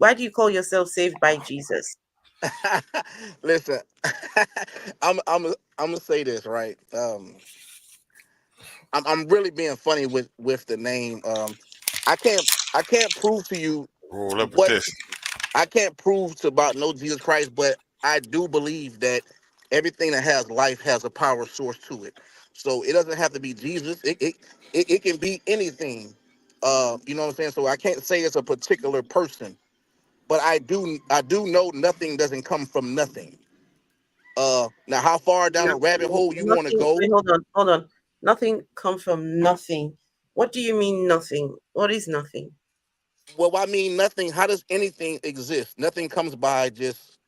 why do you call yourself saved by Jesus? Listen, I'm gonna say this right. I'm really being funny with the name. I can't prove to you Roll up with what this. I can't prove to about no Jesus Christ, but I do believe that everything that has life has a power source to it. So it doesn't have to be Jesus. It can be anything. You know what I'm saying? So I can't say it's a particular person, but I do know nothing doesn't come from nothing. Now how far down a rabbit hole you want to Nothing. go? Wait, hold on. Nothing come from nothing. What do you mean nothing? What is nothing? Well, I mean nothing. How does anything exist? Nothing comes by just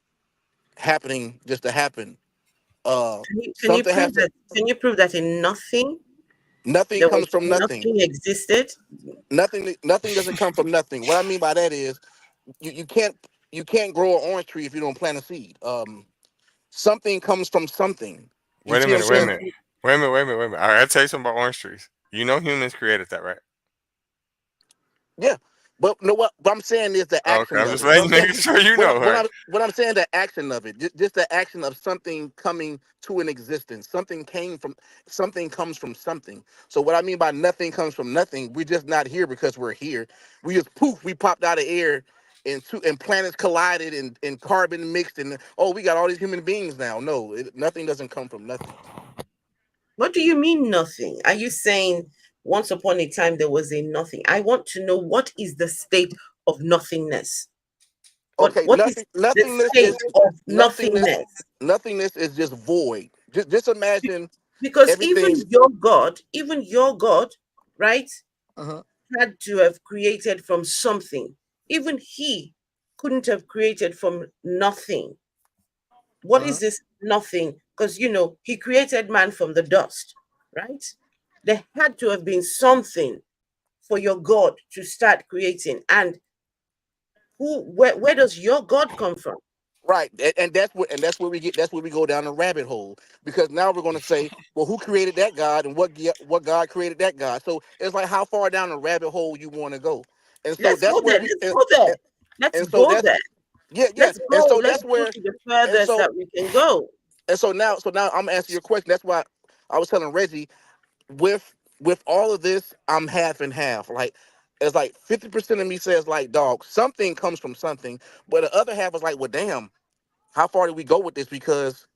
happening just to happen. Can you Something prove has to. that? Can you prove that in nothing Nothing there was comes from nothing. nothing existed? Nothing doesn't come from nothing. What I mean by that is you can't grow an orange tree if you don't plant a seed. Something comes from something. You Wait a see what I'm minute. Wait a saying? minute. Wait a minute. Wait a minute. Wait a minute. I gotta tell you something about orange trees. You know humans created that, right? Yeah. But no, what I'm saying is the Okay, action I'm of just it. What I'm letting saying, niggas sure you what, know, I- what right? I'm what I'm saying, the action of it, just the action of something coming to an existence. Something comes from something. So what I mean by nothing comes from nothing, we're just not here because we're here. We just poof, we popped out of air, and planets collided, and carbon mixed, and oh, we got all these human beings now. No, nothing doesn't come from nothing. What do you mean nothing? Are you saying once upon a time there was a nothing? I want to know what is the state of nothingness. Okay, What is the nothingness state is of nothingness. nothingness? Nothingness is just void. Just imagine Because everything. even your God, right, Uh-huh. had to have created from something. Even he couldn't have created from nothing. What is Uh-huh. this nothing? Because he created man from the dust, right? There had to have been something for your God to start creating. And where does your God come from? Right, and that's where we go down the rabbit hole, because now we're going to say, well, who created that God, and what God created that God? So it's like how far down the rabbit hole you want to go, and so Let's go that's where there. we Let's go there. and, Let's and so go that's there. yeah, yeah, Let's and go. so Let's that's go where to the and furthest so that we can go. and so now I'm answering your question. That's why I was telling Reggie, with all of this, I'm half and half. Like it's like 50% of me says like, dog, something comes from something, but the other half is like, well, damn, how far do we go with this? Because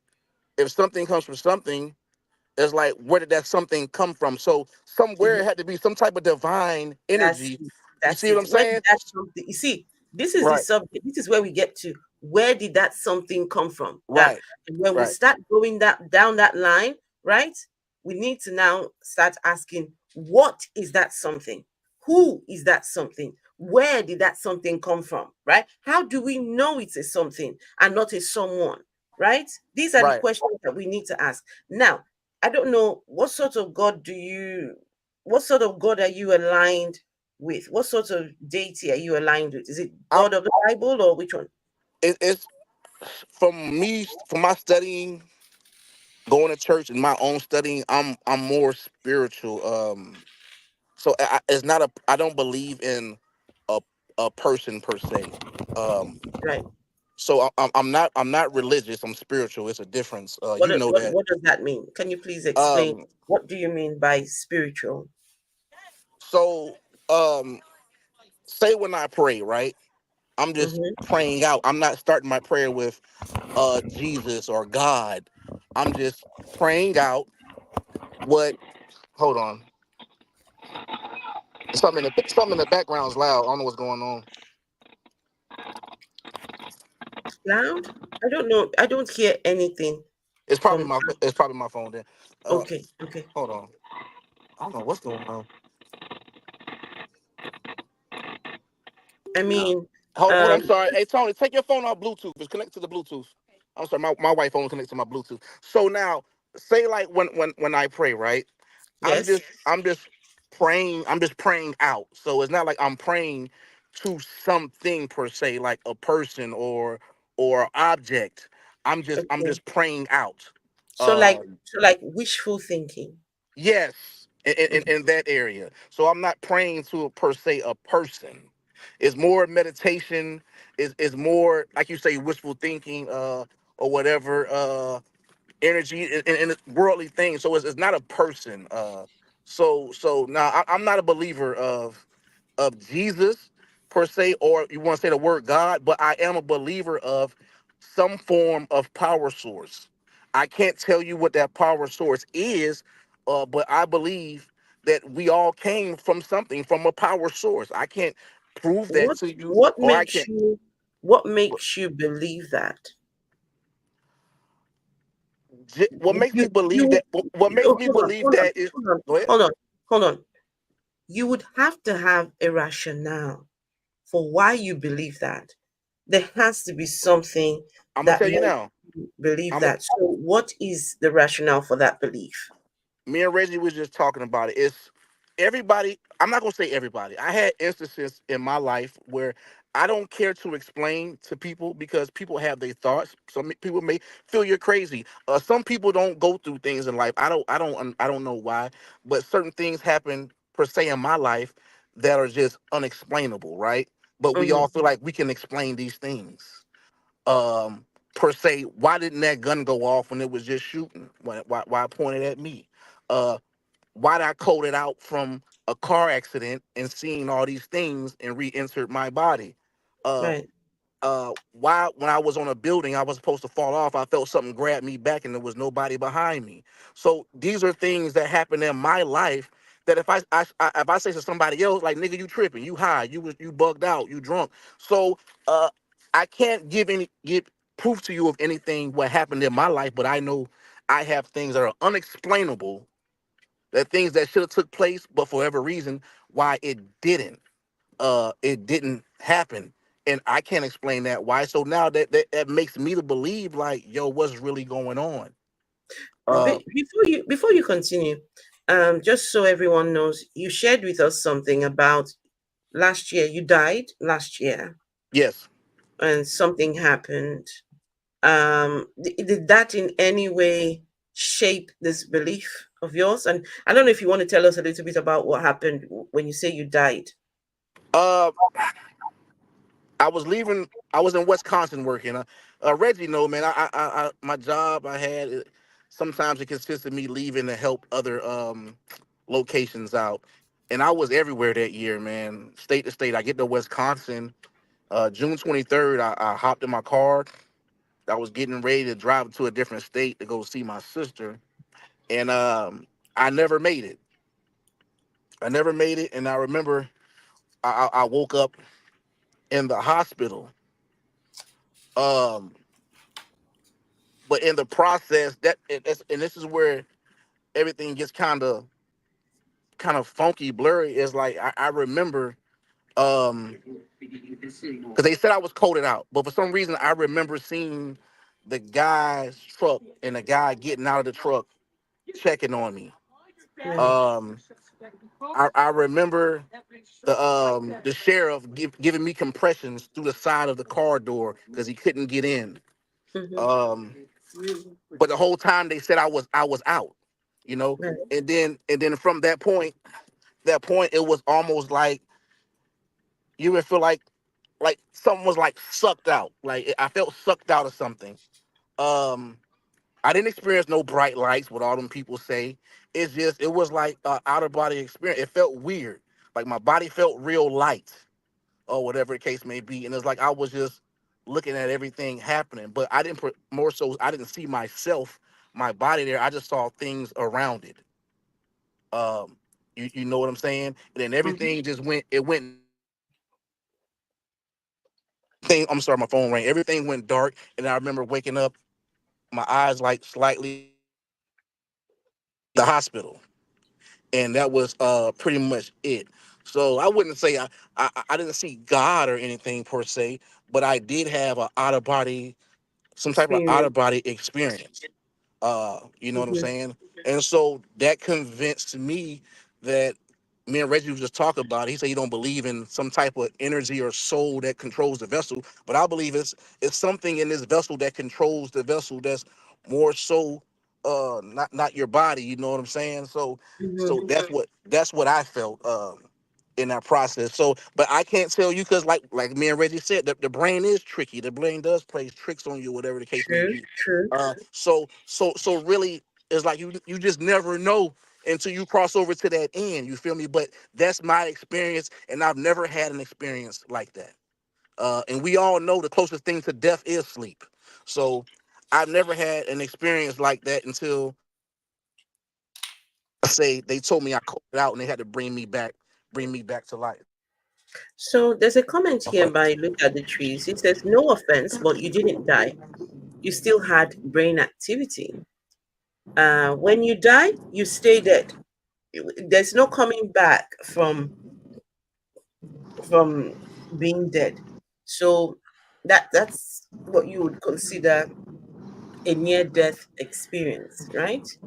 if something comes from something, it's like, where did that something come from? So somewhere it had to be some type of divine That's energy. it. You That's see what it. I'm Where did saying? that something? You see, this is the Right, subject. This is where we get to. Where did that something come from? That right, and when we right. start going that down that line, right? We need to now start asking, what is that something? Who is that something? Where did that something come from? Right? How do we know it's a something and not a someone? Right? These are the Right. questions that we need to ask. Now, I don't know what sort of God are you aligned with? What sort of deity are you aligned with? Is it I'm God of the Bible or which one? it's from my studying, going to church and my own studying, I'm more spiritual. So it's not a I don't believe in a a person per se. Um Right. so I'm not religious, I'm spiritual. It's a difference. What You do- know what that. what does that mean? Can you please explain? Um What do you mean by spiritual? so um say when I pray, right? I'm just Mm-hmm. praying out. I'm not starting my prayer with Jesus or God. I'm just praying out what hold on. Something in the background is loud. I don't know what's going on. Loud? I don't know. I don't hear anything It's probably from. my phone then. Uh Okay. Okay. hold on. I don't know what's going on. I mean, Hold on, I'm um, sorry. Hey Tony, take your phone off Bluetooth. It's connected to the Bluetooth. I'm sorry, my white phone connects to my Bluetooth. So now, say like when I pray, right? I'm yes. just I'm just praying. I'm just praying out. So it's not like I'm praying to something per se, like a person or object. I'm Okay. just praying out. So like, Um, wishful thinking. yes, in Mhm. in that area. So I'm not praying to per se a person. It's more meditation. is more like you say wishful thinking, or whatever, energy and it's worldly things. So it's not a person. So now I'm not a believer of Jesus per se, or you want to say the word God, but I am a believer of some form of power source. I can't tell you what that power source is, but I believe that we all came from something, from a power source. I can't prove that What to you, what or I makes can't. you what makes you believe that? What makes me believe You that? What makes me hold on, believe hold on, that is. hold on, Go ahead. hold on, hold on. You would have to have a rationale for why you believe that. There has to be something I'm gonna that tell you makes now. you believe I'm that. So, what is the rationale for that belief? Me and Reggie was just talking about it. It's everybody. I'm not gonna say everybody. I had instances in my life where I don't care to explain to people because people have their thoughts. Some people may feel you're crazy. Some people don't go through things in life. I don't know why, but certain things happen per se in my life that are just unexplainable, right? But we Mm-hmm. all feel like we can explain these things. um Per se, why didn't that gun go off when it was just shooting? Why it pointed at me? uh why did I code it out from a car accident and seeing all these things and re-insert my body? uh Right. why when I was on a building I was supposed to fall off, I felt something grab me back and there was nobody behind me. So these are things that happen in my life that if I say to somebody else, like, nigga, you tripping, you high, you bugged out, you drunk. So uh I can't give proof to you of anything what happened in my life, but I know I have things that are unexplainable, that things that should have took place but for whatever reason why it didn't happen, and I can't explain that why. So now that makes me to believe, like, yo, what's really going on? uh Before you continue, just so everyone knows, you shared with us something about last year. You died last year, yes. and something happened. Did that in any way shape this belief of yours? And I don't know if you want to tell us a little bit about what happened when you say you died. uh I was leaving. I was in Wisconsin working. Reggie, know, man. My job I had. Sometimes it consists of me leaving to help other locations out, and I was everywhere that year, man. State to state. I get to Wisconsin, June 23rd. I hopped in my car. I was getting ready to drive to a different state to go see my sister, and I never made it. I never made it, and I remember I woke up in the hospital. Um, but in the process, and this is where everything gets kind of funky, blurry. Is like I remember, because they said I was coded out, but for some reason I remember seeing the guy's truck and the guy getting out of the truck checking on me. Yeah. Um, I remember the sheriff giving me compressions through the side of the car door because he couldn't get in. Mm-hmm. Um, but the whole time they said I was out, you know. Right. And then from that point it was almost like you would feel like something was like sucked out. Like I felt sucked out of something. Um, I didn't experience no bright lights, what all them people say. It was like out of body experience. It felt weird. Like my body felt real light, or whatever the case may be. And it's like I was just looking at everything happening, but I didn't more so I didn't see myself, my body there. I just saw things around it. You know what I'm saying? And then Mm-hmm. everything just went. It went. Thing. I'm sorry, my phone rang. Everything went dark, and I remember waking up, my eyes like slightly the hospital, and that was pretty much it. So I wouldn't say I didn't see God or anything per se, but I did have a out of body some type of out Experience. of body experience. You know what I'm Mm-hmm. saying? And so that convinced me that me and Reggie was just talking about it. He said he don't believe in some type of energy or soul that controls the vessel, but I believe it's something in this vessel that controls the vessel that's more so not your body. You know what I'm saying? So Mm-hmm. that's what I felt. in that process. So, but I can't tell you because, like me and Reggie said, the brain is tricky. The brain does play tricks on you, whatever the case may True, be. true. So really, it's like you just never know until you cross over to that end. You feel me? But that's my experience, and I've never had an experience like that. And we all know the closest thing to death is sleep. So I've never had an experience like that until I say they told me I called it out and they had to bring me back to life. So there's a comment here by Look at the Trees. It says, no offense, but you didn't die. You still had brain activity. When you die, you stay dead. There's no coming back from being dead. So that's what you would consider a near death experience, right? It's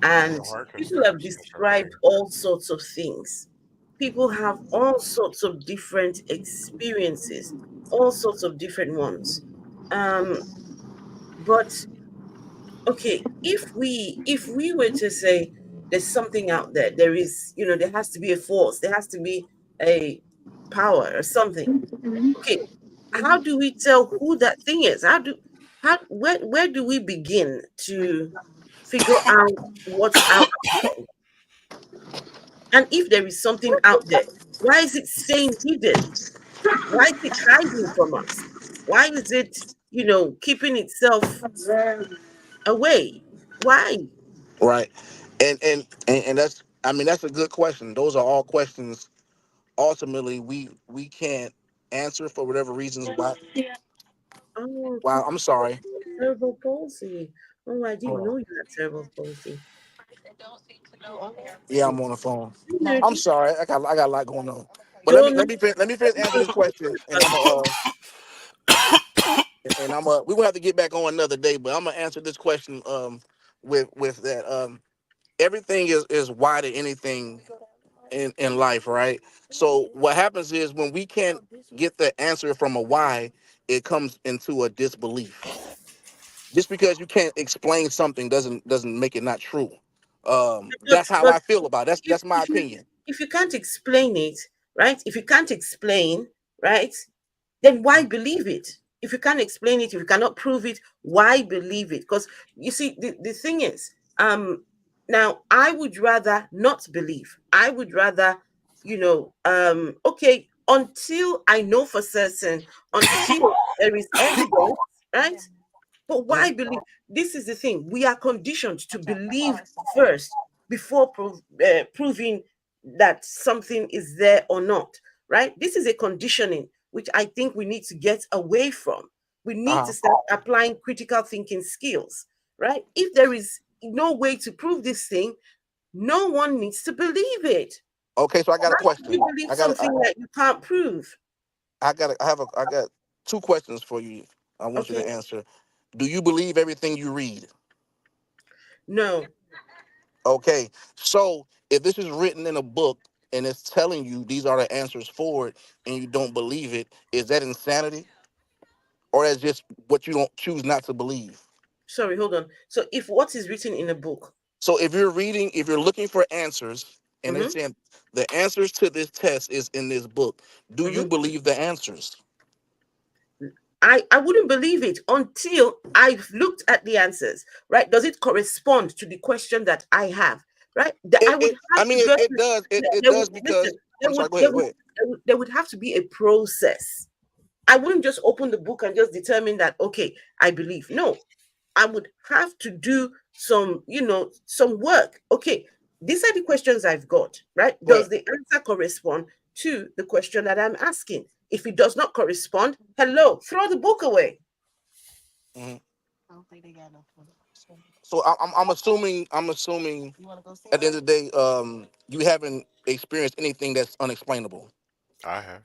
And a hard people have conspiracy in some described ways. all sorts of things. People have all sorts of different experiences, all sorts of different ones. Um, but okay, if we were to say there's something out there, there is, there has to be a force, there has to be a power or something. Okay, how do we tell who that thing is? Where do we begin to figure out what's out there? And if there is something out there, why is it staying hidden? Why is it hiding from us? Why is it, keeping itself away? Why? Right. And that's, I mean, that's a good question. Those are all questions ultimately we can't answer for whatever reasons Oh, why I'm sorry. cerebral palsy. Oh, I didn't Hold on. know you had cerebral palsy. Yeah, I'm on the phone. No, I'm sorry. I got a lot going on. But don't let me finish answer this question and I'm we gonna have to get back on another day, but I'm gonna answer this question with that everything is why to anything in life, right? So what happens is when we can't get the answer from a why, it comes into a disbelief. Just because you can't explain something doesn't make it not true. That's how but I feel about it. if That's my if you opinion. if you can't explain it, right? If you can't explain, right, then why believe it? If you can't explain it, if you cannot prove it, why believe it? Because you see, the thing is, now I would rather not believe. I would rather, okay, until I know for certain, until there is evidence, right? But Mhm. why believe? This is the thing. We are conditioned to believe first before proving that something is there or not, right? This is a conditioning which I think we need to get away from. We need to Uh-huh. start applying critical thinking skills, right? If there is no way to prove this thing, no one needs to believe it. Okay, so I got a Why would you question. believe something that you can't prove? I got two questions for you. I want you Okay, to answer. Do you believe everything you read? no. Okay. So if this is written in a book and it's telling you these are the answers for it and you don't believe it, is that insanity? Or is just what you don't choose not to believe? Sorry, hold on. So if what is written in a book, So if you're looking for answers and they're mhm, saying the answers to this test is in this book, do you mhm, believe the answers? I wouldn't believe it until I've looked at the answers, right? Does it correspond to the question that I have, right? That I would I have to mean go it through. does. It There would does because listen. There I'm sorry, would go there ahead, go would ahead. there would have to be a process. I wouldn't just open the book and just determine that okay, I believe. No, I would have to do some work. Okay, these are the questions I've got, right? Go Does ahead. the answer correspond to the question that I'm asking? If it does not correspond, hello, throw the book away. Mhm. So I'm assuming at the end of the day, you haven't experienced anything that's unexplainable. I have.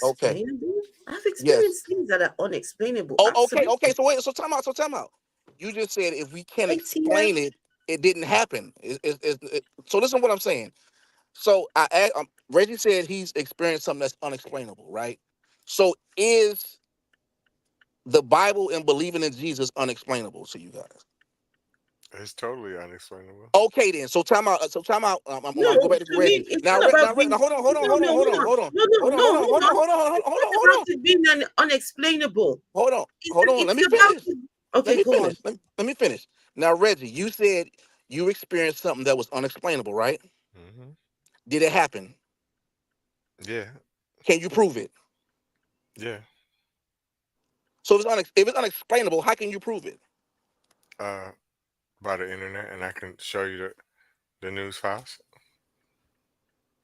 Okay. Unexplainable? I've Yes. experienced things that are unexplainable. Oh, okay, okay. Absolutely. So wait, so time out, so time out. You just said if we can't Right here. explain it, it didn't happen. So listen to what I'm saying. So Reggie said he's experienced something that's unexplainable, right? So is the Bible and believing in Jesus unexplainable to you guys? It's totally unexplainable. Okay, then. So time out. So time out. I'm No, gonna go back to to me, Reggie. it's Now, not about Now, being. hold on, hold on, No, hold on, no, hold hold on, on. hold on, No, no, hold on, no, hold on, hold hold on, on. hold on, hold on, It's hold not on, hold about on, it being unexplainable. hold on, It's hold on. it's Let me about. finish. Let Okay, me go on. finish. Let me finish. Now, Reggie, you said you experienced something that was unexplainable, right? Hmm. Did it happen? Yeah, Can you prove it? yeah. So if it's unexplainable, how can you prove it? Uh, by the internet, and I can show you the news files.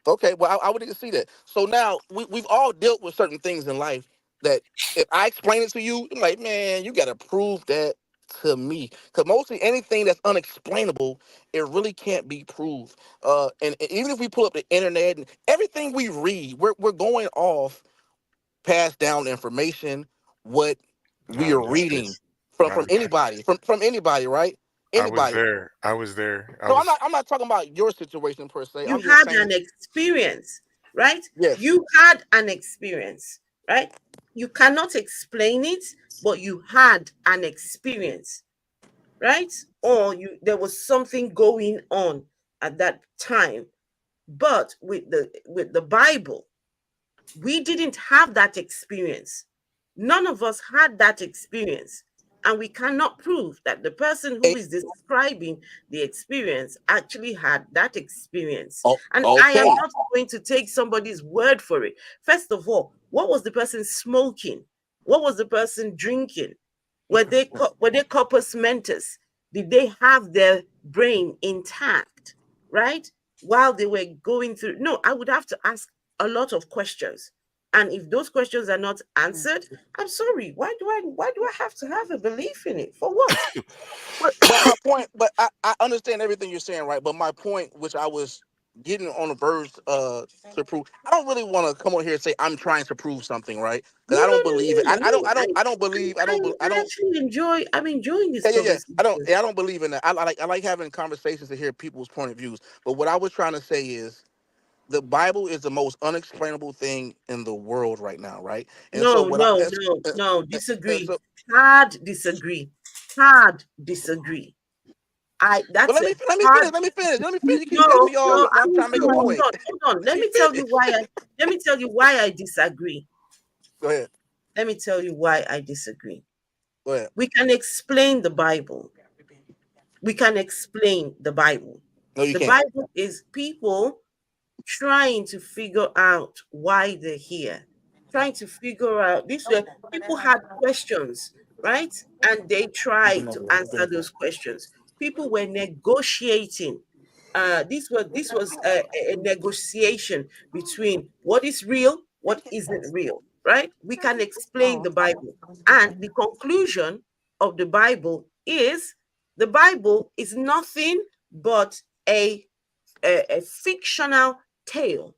Okay, well, I would need to see that. So now we've all dealt with certain things in life that if I explain it to you, I'm like, man, you got to prove that to me. Because mostly anything that's unexplainable, it really can't be proved. And even if we pull up the internet and everything we read, we're going off passed down information, what we Not are in this reading case. Not from in my case. anybody, from anybody, right? I was Anybody. there. I was there. I No, was. I'm not talking about your situation per se. You I'm just had saying, an experience, right? yes. You had an experience, right? You cannot explain it, but you had an experience, right? Or you there was something going on at that time. But with the Bible, we didn't have that experience. None of us had that experience. And we cannot prove that the person who Eh, is describing the experience actually had that experience. oh, And I am okay. not going to take somebody's word for it. First of all, what was the person smoking? What was the person drinking? Were they corpus mentis? Did they have their brain intact, right? While they were going through. No, I would have to ask a lot of questions. And if those questions are not answered, I'm sorry. Why do I have to have a belief in it? For what? But my point, but I understand everything you're saying, right? But my point, which I was getting on the verge to prove, I don't really want to come on here and say I'm trying to prove something, right? No, Because I no, don't believe it. no, no. I don't believe. I I don't. actually enjoy. I'm enjoying this Yeah, yeah, yeah. conversation. I don't believe in that. I like having conversations to hear people's point of views. But what I was trying to say is the Bible is the most unexplainable thing in the world right now, right? And so No, what I no, no, and, no. and Disagree. so Hard disagree. Hard disagree. I. but That's a let me hard. finish. Let me finish. Let me finish. You keep cutting No, me off no. when I'm trying to make a Hold point. on, hold on. Let Let me me tell you finish. why I. Let me tell you why I disagree. Go ahead. Let me tell you why I disagree. Go ahead. We can explain the Bible. We can explain the Bible. No, you The can't. Bible is people trying to figure out why they're here, trying to figure out this way. People had questions, right? And they tried to answer those questions. People were negotiating. This was a negotiation between what is real, what isn't real, right? We can explain the Bible. And the conclusion of the Bible is nothing but a a fictional tale.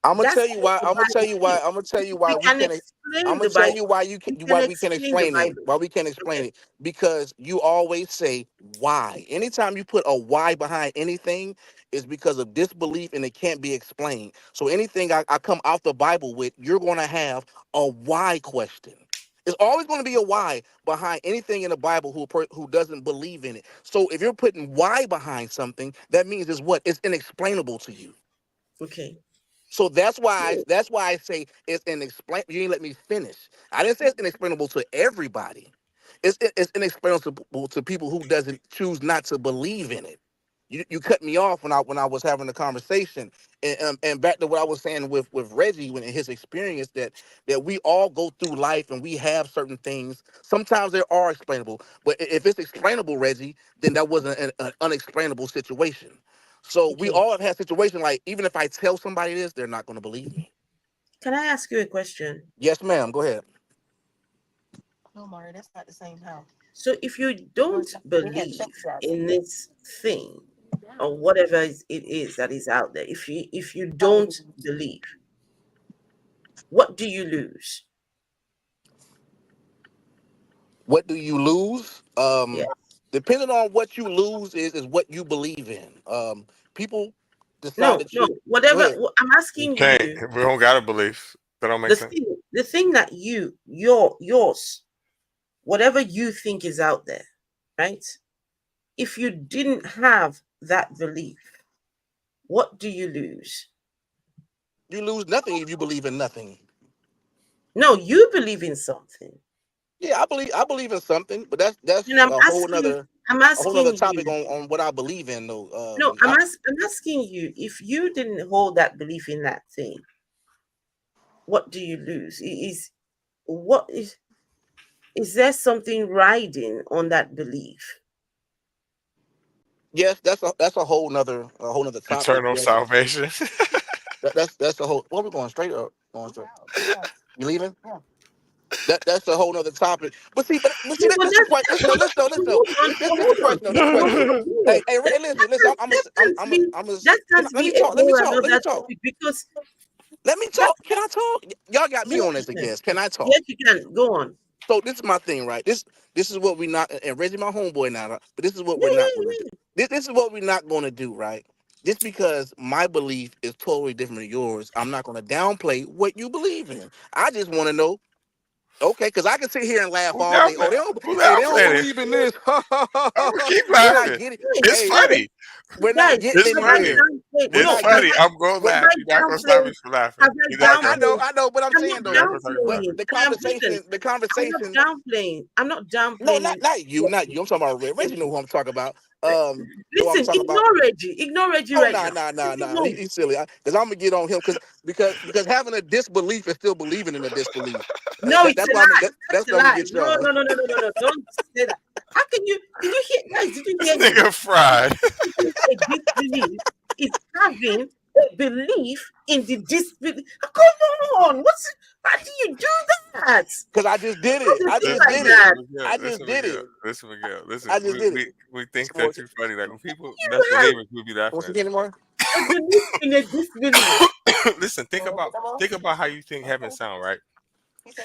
I'm gonna That's tell you what why. the I'm gonna tell Bible you why. is. I'm gonna tell you why We we can can. I'm explain gonna the tell Bible. you why We can we can explain the explain it. Bible. Why we can explain Okay. it because you always say why. Anytime you put a why behind anything, is because of disbelief and it can't be explained. So anything I come out the Bible with, you're gonna have a why question. It's always going to be a why behind anything in the Bible who doesn't believe in it. So if you're putting why behind something, that means it's what? It's inexplainable to you. Okay. So No. that's why I say it's inexplainable. You didn't let me finish. I didn't say it's inexplainable to everybody. It's inexplainable to people who doesn't choose not to believe in it. You cut me off when I was having a conversation, and back to what I was saying with Reggie when his experience that we all go through life and we have certain things. Sometimes they are explainable, but if it's explainable, Reggie, then that wasn't an unexplainable situation. So we Okay. all have had situations like even if I tell somebody this, they're not going to believe me. Can I ask you a question? Yes, ma'am. Go ahead. So if you don't believe in this thing or whatever it is that is out there, if you don't believe, what do you lose? What do you lose? Yeah. Depending on what you lose is what you believe in. People decide No, to no. choose. Go Whatever. ahead. I'm You asking can't. you We don't got a belief. That don't make the sense. thing that yours, whatever you think is out there, right? if you didn't have that belief, what do you lose? You lose nothing if you believe in nothing. No, you believe in something. Yeah, I believe in something, but that's And I'm a whole nother asking topic you. on what I believe in though. No, I'm asking you, if you didn't hold that belief in that thing, what do you lose? What is there something riding on that belief? Yes, that's a whole nother topic. Eternal Yes, salvation. that's a whole. What we going straight up? Going straight. You leaving? That's a whole nother topic. But see, Yeah, but this the that's question. Listen, though, listen, though, listen. Though. hold on, This the hold on, question. Though. This hold question. on, hold on. Hey, Ray, listen. That Can I, can't let me be a talk. Let me whole talk. Let me another talk. topic because Let me that talk. Can I talk? Y'all got me yes on you as a can. guest. Can I talk? Yes you can. Go on. So this is my thing, right? This is what we not, and Reggie my homeboy now, but this is what Yeah, we're not going to do. yeah, This is what we're not going to do, right? Just because my belief is totally different than yours, I'm not going to downplay what you believe in. I just want to know, okay, because I can sit here and laugh Who all down day. there? Oh, Who they down don't playing? believe in this. Keep We're not laughing. getting. yeah. It's Hey, Guys, funny. we're not guys, getting It's have I funny. anywhere. downplayed? We're It's No, not have funny. getting. I I'm gonna have We're, laugh. I You're not gonna stop me downplayed? from laughing. Have I You're not gonna. I know, but I'm I'm not saying You're though, not gonna stop me from downplaying. laughing. the Listen, conversation, the I'm not conversation. downplaying. I'm not No, downplaying. not you, not you. I'm talking about Red. Reggie know who I'm talking about. Know what I'm Listen, talking about. ignore Reggie Oh, right nah, now. nah, nah, Listen, nah. no, He's silly. Because I'm gonna get on him because having a disbelief is still believing in a disbelief. no, it's That's a why lie. that's That's a what I'm gonna lie. get No, y'all. no, no, no, no, no, no. Don't say that. How can you? Did you hear, guys? Did you This hear him? nigga fried. A disbelief is having a belief in the disbelief. Come on, how do you do that? Because I just did How it. do you I do just Listen, like did it. listen, that? Miguel. I just Listen, did Miguel. it. Listen, Miguel. Listen, I just did it. we think What that you're funny. Like when people that's You have believers, we'll be laughing what's at again anymore? a belief in a disbelief. you. Listen, think about how you think heaven sound, right?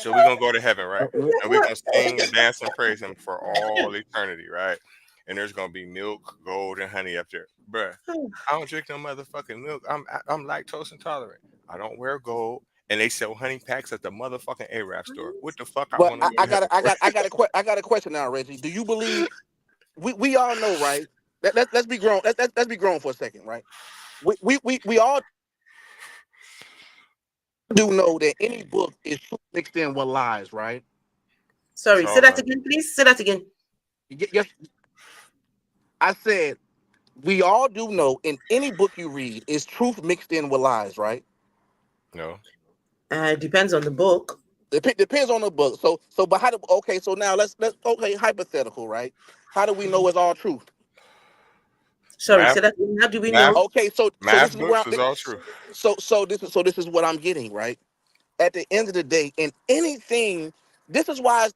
So we're gonna go to heaven, right? And we're What? gonna sing and dance and praise him for all eternity, right? And there's gonna be milk, gold, and honey up there. Bruh, I don't drink no motherfucking milk. I'm lactose intolerant. I don't wear gold. And they sell honey packs at the motherfucking Arab store. What the fuck I But want to go to heaven for? I got a question now, Reggie. Do you believe we all know, right? Let's be grown. Let's be grown for a second, right? We all do know that any book is mixed in with lies, right? It's Sorry, say all that right. again, please. Say that again. Yes, I said we all do know in any book you read is truth mixed in with lies, right? No. Depends on the book. Depends on the book. But how do okay? So now let's okay hypothetical, right? How do we know it's all truth? Sorry, Math say that again. How do we math know? Okay, so this math is where books is all true. this is what I'm getting, right? At the end of the day, in anything, this is why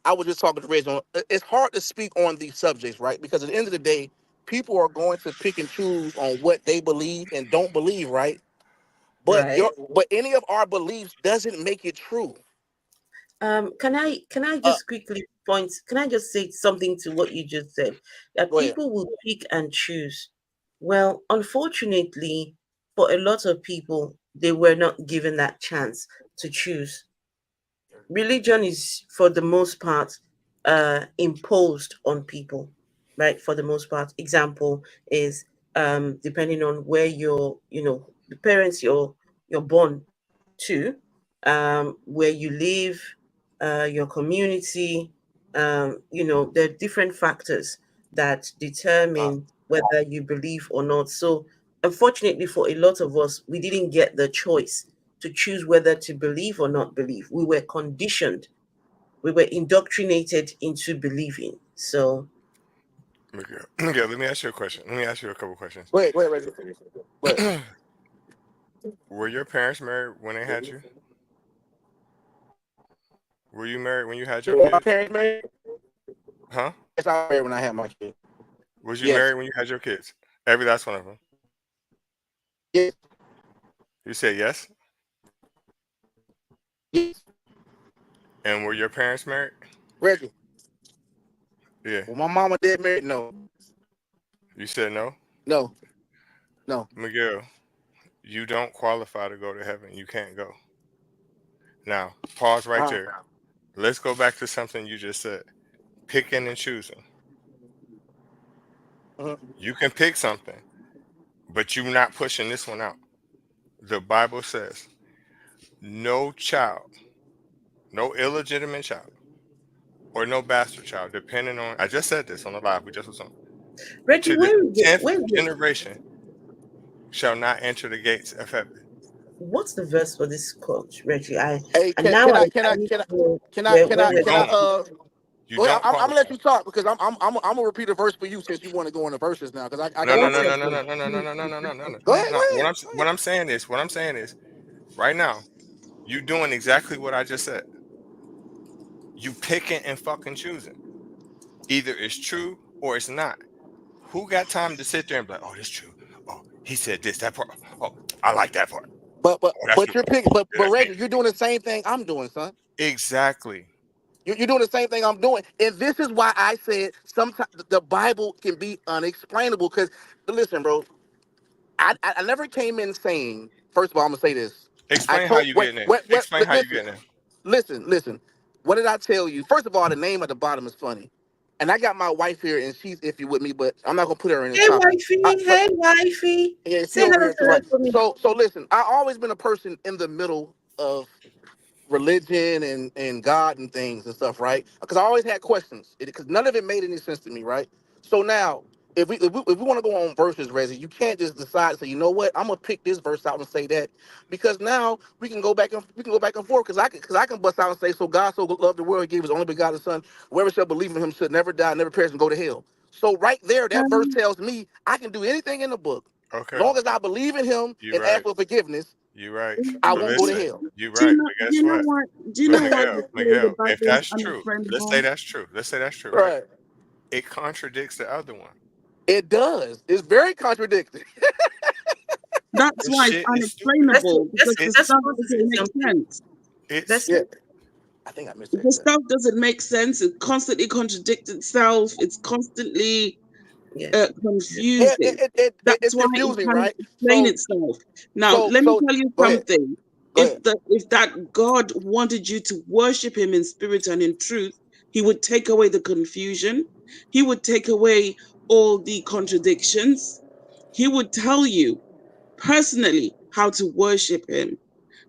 I was just talking to Reg on. It's hard to speak on these subjects, right? Because at the end of the day, people are going to pick and choose on what they believe and don't believe, right? Right. But any of our beliefs doesn't make it true. Can I Uh, just quickly point? Can I just say something to what you just said? That Go ahead. people will pick and choose. Well, unfortunately, for a lot of people, they were not given that chance to choose. Religion is, for the most part, imposed on people, right? For the most part. Example is depending on where the parents you're born to, where you live, your community. There are different factors that Uh, determine whether you believe or not. So, unfortunately, for a lot of us, we didn't get the choice to choose whether to believe or not believe. We were conditioned, we were indoctrinated into believing. So, Miguel, Miguel, let me ask you a question. Let me ask you a couple questions. wait, Reggie. Wait. Were your parents married when they had you? Were you married when you had your Were my kids? parents married? Huh? Yes, I was married when I had my kid. Was you Yes. married when you had your kids? Every last one of them. Yes. You said yes. Yes. And were your parents married? Reggie. Yeah. Well, my mama did married. No. You said no. No. No. Miguel, you don't qualify to go to heaven. You can't go. Now, pause right Uh, there. Let's go back to something you just said. Picking and choosing. You can pick something, but you're not pushing this one out. The Bible says, no child, no illegitimate child, or no bastard child, depending on, I just said this on the live we just was on, Reggie, to the where is it? 10th Where is it? generation shall not enter the gates of heaven. What's the verse for this quote, Reggie? Hey, And can now can I I, can I I need can I to know can I can where I You we're can I don't. going. You Go ahead. don't I'm gonna let qualify. you talk because I'm gonna repeat a verse for you since you want to go into verses now because I No, got no, my no, Okay. no, verses no, for no, you. no, no, no, no, no, no, no, no, no. Go ahead. No, Go ahead. Go what ahead. I'm saying is, right now, you doing exactly what I just said. You picking and fucking choosing. Either it's true or it's not. Who got time to sit there and be like, oh, this true. Oh, he said this, that part. Oh, I like that part. But but Oh, that's but me. you're picking. Yeah, But that's me. Reggie, you're doing the same thing I'm doing, son. Exactly. You're doing the same thing I'm doing, and this is why I said sometimes the Bible can be unexplainable. Because listen, bro, I never came in saying. First of all, I'm gonna say this. I Explain how told you getting in. wait, Explain how you listen. getting in. Listen. What did I tell you? First of all, the name at the bottom is funny, and I got my wife here, and she's iffy with me, but I'm not gonna put her in the Hey, comment. wifey. Hey, wifey. Yeah, she Say over hello here to too, her right? for me. So listen, I always been a person in the middle of religion and God and things and stuff, right? Because I always had questions because none of it made any sense to me, right? So now, if we want to go on verses, Reggie, you can't just decide to say, you know what, I'm gonna pick this verse out and say that, because now we can go back and forth because I can bust out and say, so God so loved the world, he gave his only begotten Son, whoever shall believe in him should never die, never perish, and go to hell. So right there, that verse Um, tells me I can do anything in the book, Okay. long as I believe in him You and ask right. for forgiveness, You right. I But won't go to listen, hell. you do you right. know? But Do guess you know what? why? Do you But know why Miguel, they say the Miguel, if Bible is that's true, let's say unexplainable? that's true. Let's say that's true, right? Right. It contradicts the other one. It does. It's very contradictory. That's This why it's shit is stupid. Let's unexplainable because the It's let's stuff put it doesn't in make some sense. it's let's Yeah, I think I missed that The cut. stuff doesn't make sense. It constantly contradicts itself. It's constantly yeah. Yeah, confusing. it's That's why it confusing, can't right? explain So itself. Now, so let me so tell you go ahead. something. Go ahead. If that God wanted you to worship Him in spirit and in truth, He would take away the confusion. He would take away all the contradictions. He would tell you personally how to worship Him.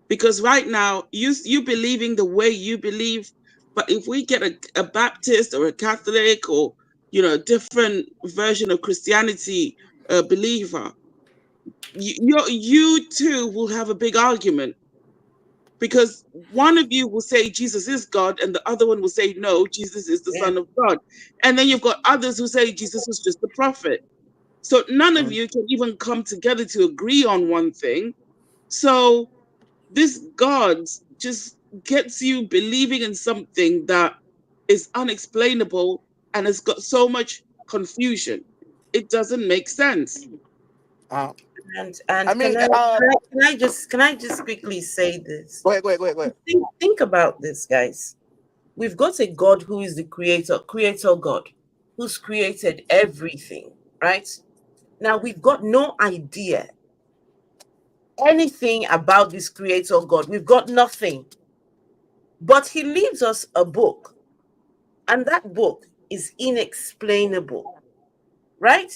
Because right now you believing the way you believe, but if we get a Baptist or a Catholic or a different version of Christianity believer, you too will have a big argument, because one of you will say Jesus is God and the other one will say no, Jesus is the Yeah. Son of God, and then you've got others who say Jesus was just a prophet. So none of Mhm. you can even come together to agree on one thing. So this God just gets you believing in something that is unexplainable and has got so much confusion. It doesn't make sense. Uh, And I mean, can I just quickly say this? go ahead. Go ahead. Go ahead. Go ahead. Think about this, guys. We've got a God who is the creator God, who's created everything, right? Now we've got no idea anything about this creator God. We've got nothing. But he leaves us a book, and that book is inexplainable, right?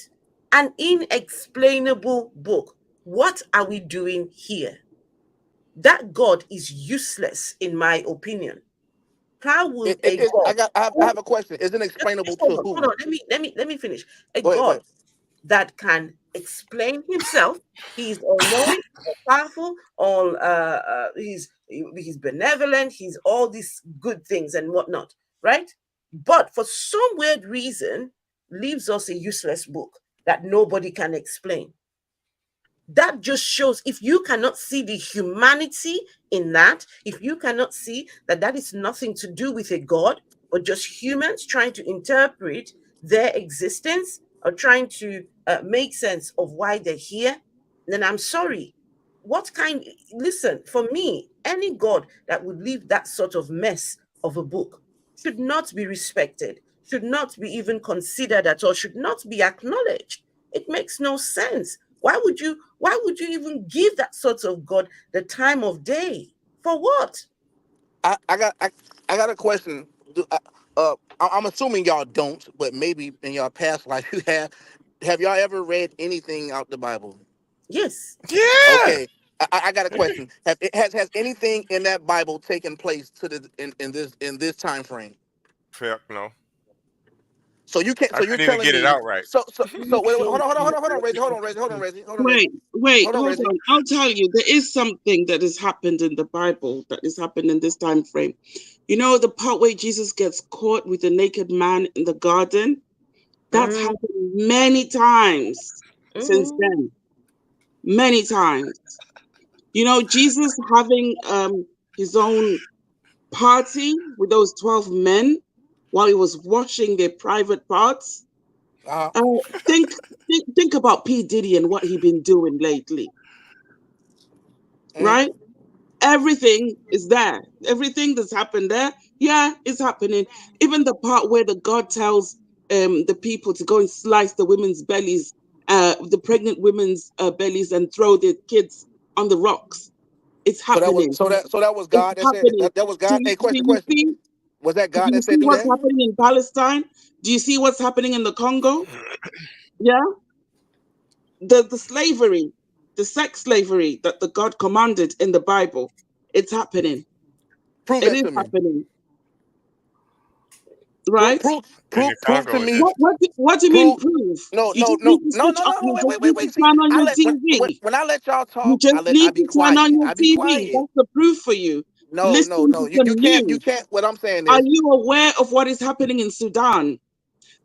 An inexplainable book. What are we doing here? That God is useless, in my opinion. How would a God I who have a question. Is it explainable hold to on, hold who? on, let me finish. A Go ahead. Go God ahead. that can explain himself, he's all knowing, all powerful, he's benevolent, he's all these good things and whatnot, right? But for some weird reason, leaves us a useless book that nobody can explain. That just shows, if you cannot see the humanity in that, if you cannot see that that is nothing to do with a God, but just humans trying to interpret their existence or trying to make sense of why they're here, then I'm sorry. What kind, listen, for me, any God that would leave that sort of mess of a book should not be respected, should not be even considered at all, should not be acknowledged. It makes no sense. Why would you even give that sort of God the time of day? For what? I, I got I, I got a question. I'm assuming y'all don't, but maybe in your past life you have. Have y'all ever read anything out the Bible? Yes. Yeah. Okay, I got a question. Has anything in that Bible taken place to the in this time frame? Fuck no. So you can't. I So you're couldn't even telling get it me. out right. So wait, hold on, Reggie, Wait, wait, hold on, hold Reggie. on. I'll tell you, there is something that has happened in the Bible that has happened in this time frame. You know, the part where Jesus gets caught with the naked man in the garden? That's Mm, happened many times since mhm, then. Many times. You know, Jesus having his own party with those 12 men while he was washing their private parts. Uh, Uh, think, think about P. Diddy and what he been doing lately, mm. right? Everything is there. Everything that's happened there, yeah, it's happening. Even the part where the God tells the people to go and slice the women's bellies, the pregnant women's bellies, and throw their kids on the rocks. It's happening. So that was It's God that said happening. that was Do God. you, Hey, do you question. see? Was that Do God you that see said do what's that? happening in Palestine? Do you see what's happening in the Congo? Yeah, the slavery, the sex slavery that the God commanded in the Bible. It's happening. Prove It that is to me. happening, right? In the Prove to Congo, it me. is. What do you mean Prove. prove? No, You no, just no, need to no, switch no, on. no. You just Wait, need to wait. See, turn on I your let TV. when I let y'all You talk, just I need be to turn on quiet. your I be TV. quiet. That's the proof for you. No, no, Listen no. to some You news. can't. What I'm saying Are is, you aware of what is happening in Sudan?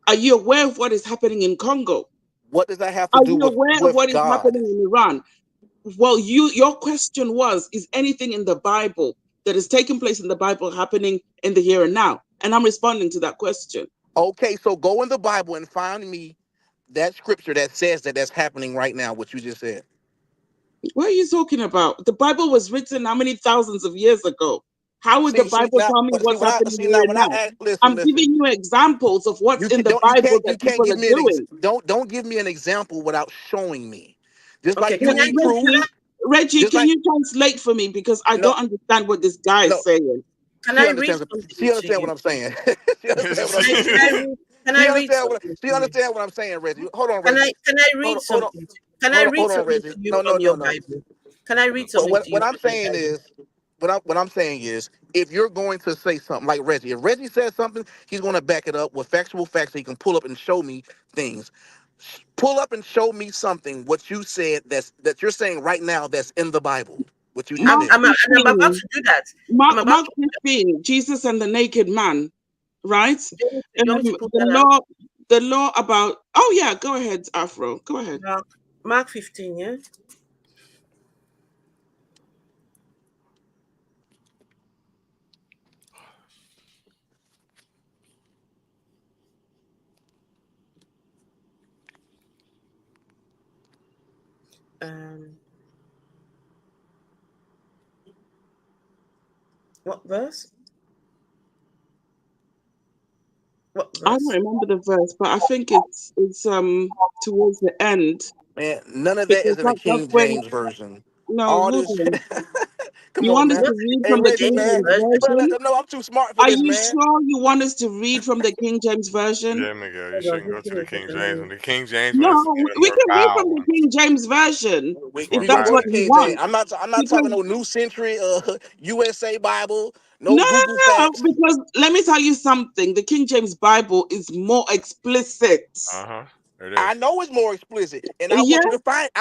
Are you aware of what is happening in Congo? what does that have to Are do you aware of with what is God? happening in Iran? Well, your question was, is anything in the Bible that is taking place in the Bible happening in the here and now? And I'm responding to that question. Okay, so go in the Bible and find me that scripture that says that that's happening right now. What you just said. What are you talking about? The Bible was written how many thousands of years ago? How would the See Bible now. tell me See what's when I happening see here now and when I now? ask. Listen, I'm listen. giving you examples of what's You in can the don't Bible you that can't people give are me doing. don't give me an example without showing me. Just okay. like Can you I? need Reggie, proof. Reggie, Just can like you translate for me? Because I no don't understand what this guy is no. saying. Can She I read understands. something She to understand what you? I'm saying. She understand what Can I'm I? Can saying. I read? Can I read something She to you? understand what I'm saying, Reggie. Hold on, Can Reggie. I? Can I read Hold on. something? Can I read Hold on, something Reggie. to you No, from no, your no, no. Bible? Can I read But something to you what I'm from your saying Bible? is, what I'm saying is, if you're going to say something like Reggie, if Reggie says something, he's going to back it up with factual facts. So he can pull up and show me things. Pull up and show me something. What you said that you're saying right now that's in the Bible. What you just I'm. Mark said. And I'm about 15, to do that. I'm about Mark to. 15, Jesus and the naked man, right? Do you want me to put that out? The law about, oh yeah, go ahead, Afro, go ahead. Mark 15. Yeah. Um. What verse? What I don't verse? remember the verse, but I think it's towards the end Man, none of that because is in the that's King when, James version. no, All hold this. on. Come You on, want us man. Not to read Hey, from the Reggie, King James man. James You better let version? them know I'm too smart for Are this, you man. sure you want us to read from the King James version? Yeah, Miguel, you Hold on, shouldn't go just to give me the a King second. James one. The King James one is No, even we more can read from vile the one. King James version It's if more We can that's go what to violent. you King James. want. I'm not talking Because no new century USA Bible, no no, no, Google no, facts. because let me tell you something. The King James Bible is more explicit. Uh-huh. It I is. know it's more explicit, and Yeah, I that's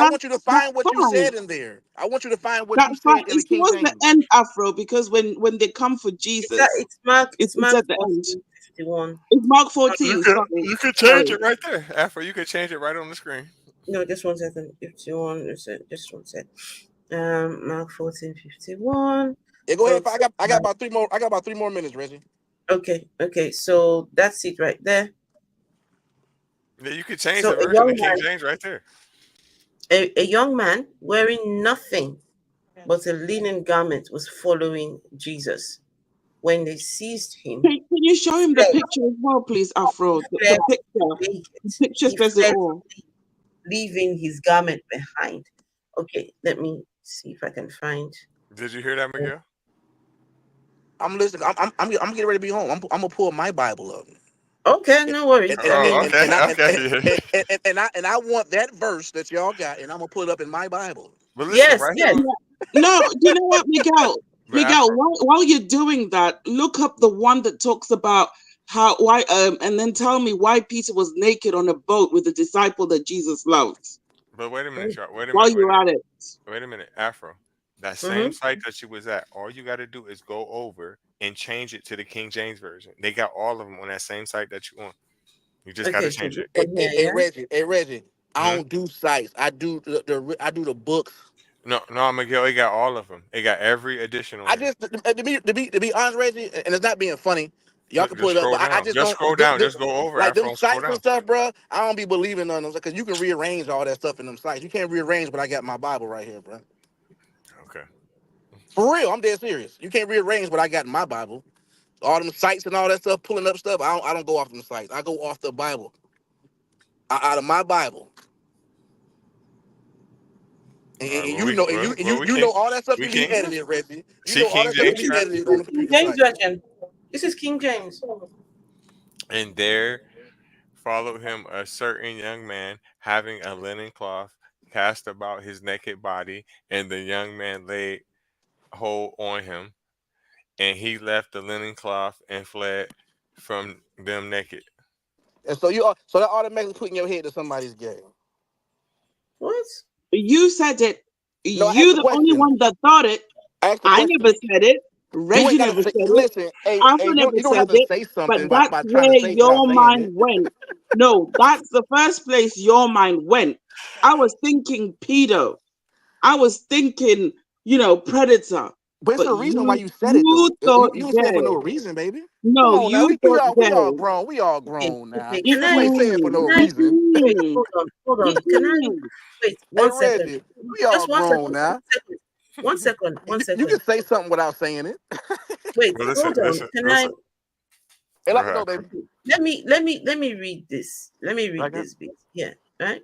want you to that's find what you fine. said in there. I want you to find what you That's fine. said in the It's King towards the James. end, Afro, because when they come for It's that. Jesus, It's Mark. It's it's Mark at the end. 14:51. It's Mark You 14. could Sorry, you could change sorry. it right there. After you could change it right on the screen. No, just 1 second. 51. Just 1 second. Mark 14:51. Yeah, go ahead. Talks I got about. about three more. I got about 3 more minutes, Reggie. Okay. Okay. So that's it right there. Yeah, you could change So the a version young of King man, James right there. a young man wearing nothing but a linen garment was following Jesus. When they seized him, Can you show he him the fled. picture as well, please, Afro? He The fled picture. naked. The picture He says it fled, all. leaving his garment behind. Okay, let me see if I can find. Did you hear that, uh, Miguel? I'm listening. I'm getting ready to be home. I'm gonna pull my Bible up. Okay, no worries. And I and Oh, mean, and okay, and I and, okay. and, and I want that verse that y'all got, and I'm gonna pull it up in my Bible. But listen, yes, right here, yes. Yeah. No, you know what, Miguel? but Miguel, Afro. while you're doing that, look up the one that talks about how why and then tell me why Peter was naked on a boat with the disciple that Jesus loved. But wait a minute, y'all. Wait a While minute. Wait a you're minute. at it. Wait a minute, Afro. That same Mm-hmm. site that you was at, all you got to do is go over and change it to the King James version. They got all of them on that same site that you on. You just got to Okay, so change this it. Hey, one hey, here, hey, yeah. Reggie, hey Reggie, I Hmm? don't do sites. I do I do the books. No, no, Miguel. It got all of them. It got every edition on I there. just to be honest, Reggie, and it's not being funny. Y'all Look, can pull just it up, scroll but I down. just Just don't scroll down. Just go over like them Afro and scroll sites and down. stuff, bro. I don't be believing none of them because you can rearrange all that stuff in them sites. You can't rearrange, but I got my Bible right here, bro. Okay. For real, I'm dead serious. You can't rearrange what I got in my Bible. All them sites and all that stuff, pulling up stuff. I don't go off them sites. I go off the Bible, out of my Bible. And, All right. and Well, you know, well, you know all that stuff we can be can edited, Reggie. You see know all King that stuff This can James be is, chapter, edited this on is the King computer James site. version. This is King James. and there followed him a certain young man having a linen cloth cast about his naked body, and the young man laid hold on him, and he left the linen cloth and fled from them naked. And so that automatically put in your head that somebody's gay. What? You said it. No, I asked You a the only question. one that thought it. I asked a I question. never said it. You ain't Reggie gotta never say. said it. Listen, hey, Alpha hey, never you don't said have to it. say But something that's by trying to where say it without your saying mind it. went. No, that's the first place your mind went. I was thinking pedo. I was thinking, predator. But it's But a reason why you you said it you though. You thought you don't say it for no gay. reason, baby. Come No, on now. you We thought all we all gay. grown. We all Okay, grown now. okay. This way say it for no Can I, reason. wait, Mm-mm. hold on. Can I, Mm-mm. wait, Hey one second. Reggie, we all Just one second, grown now. one second, one You can second. say something without saying it. Wait, Well, listen, hold on. listen, Can I, listen. Hey, Go let me ahead. know, baby. okay, let me read this. Let me read Like that? this bit here, right?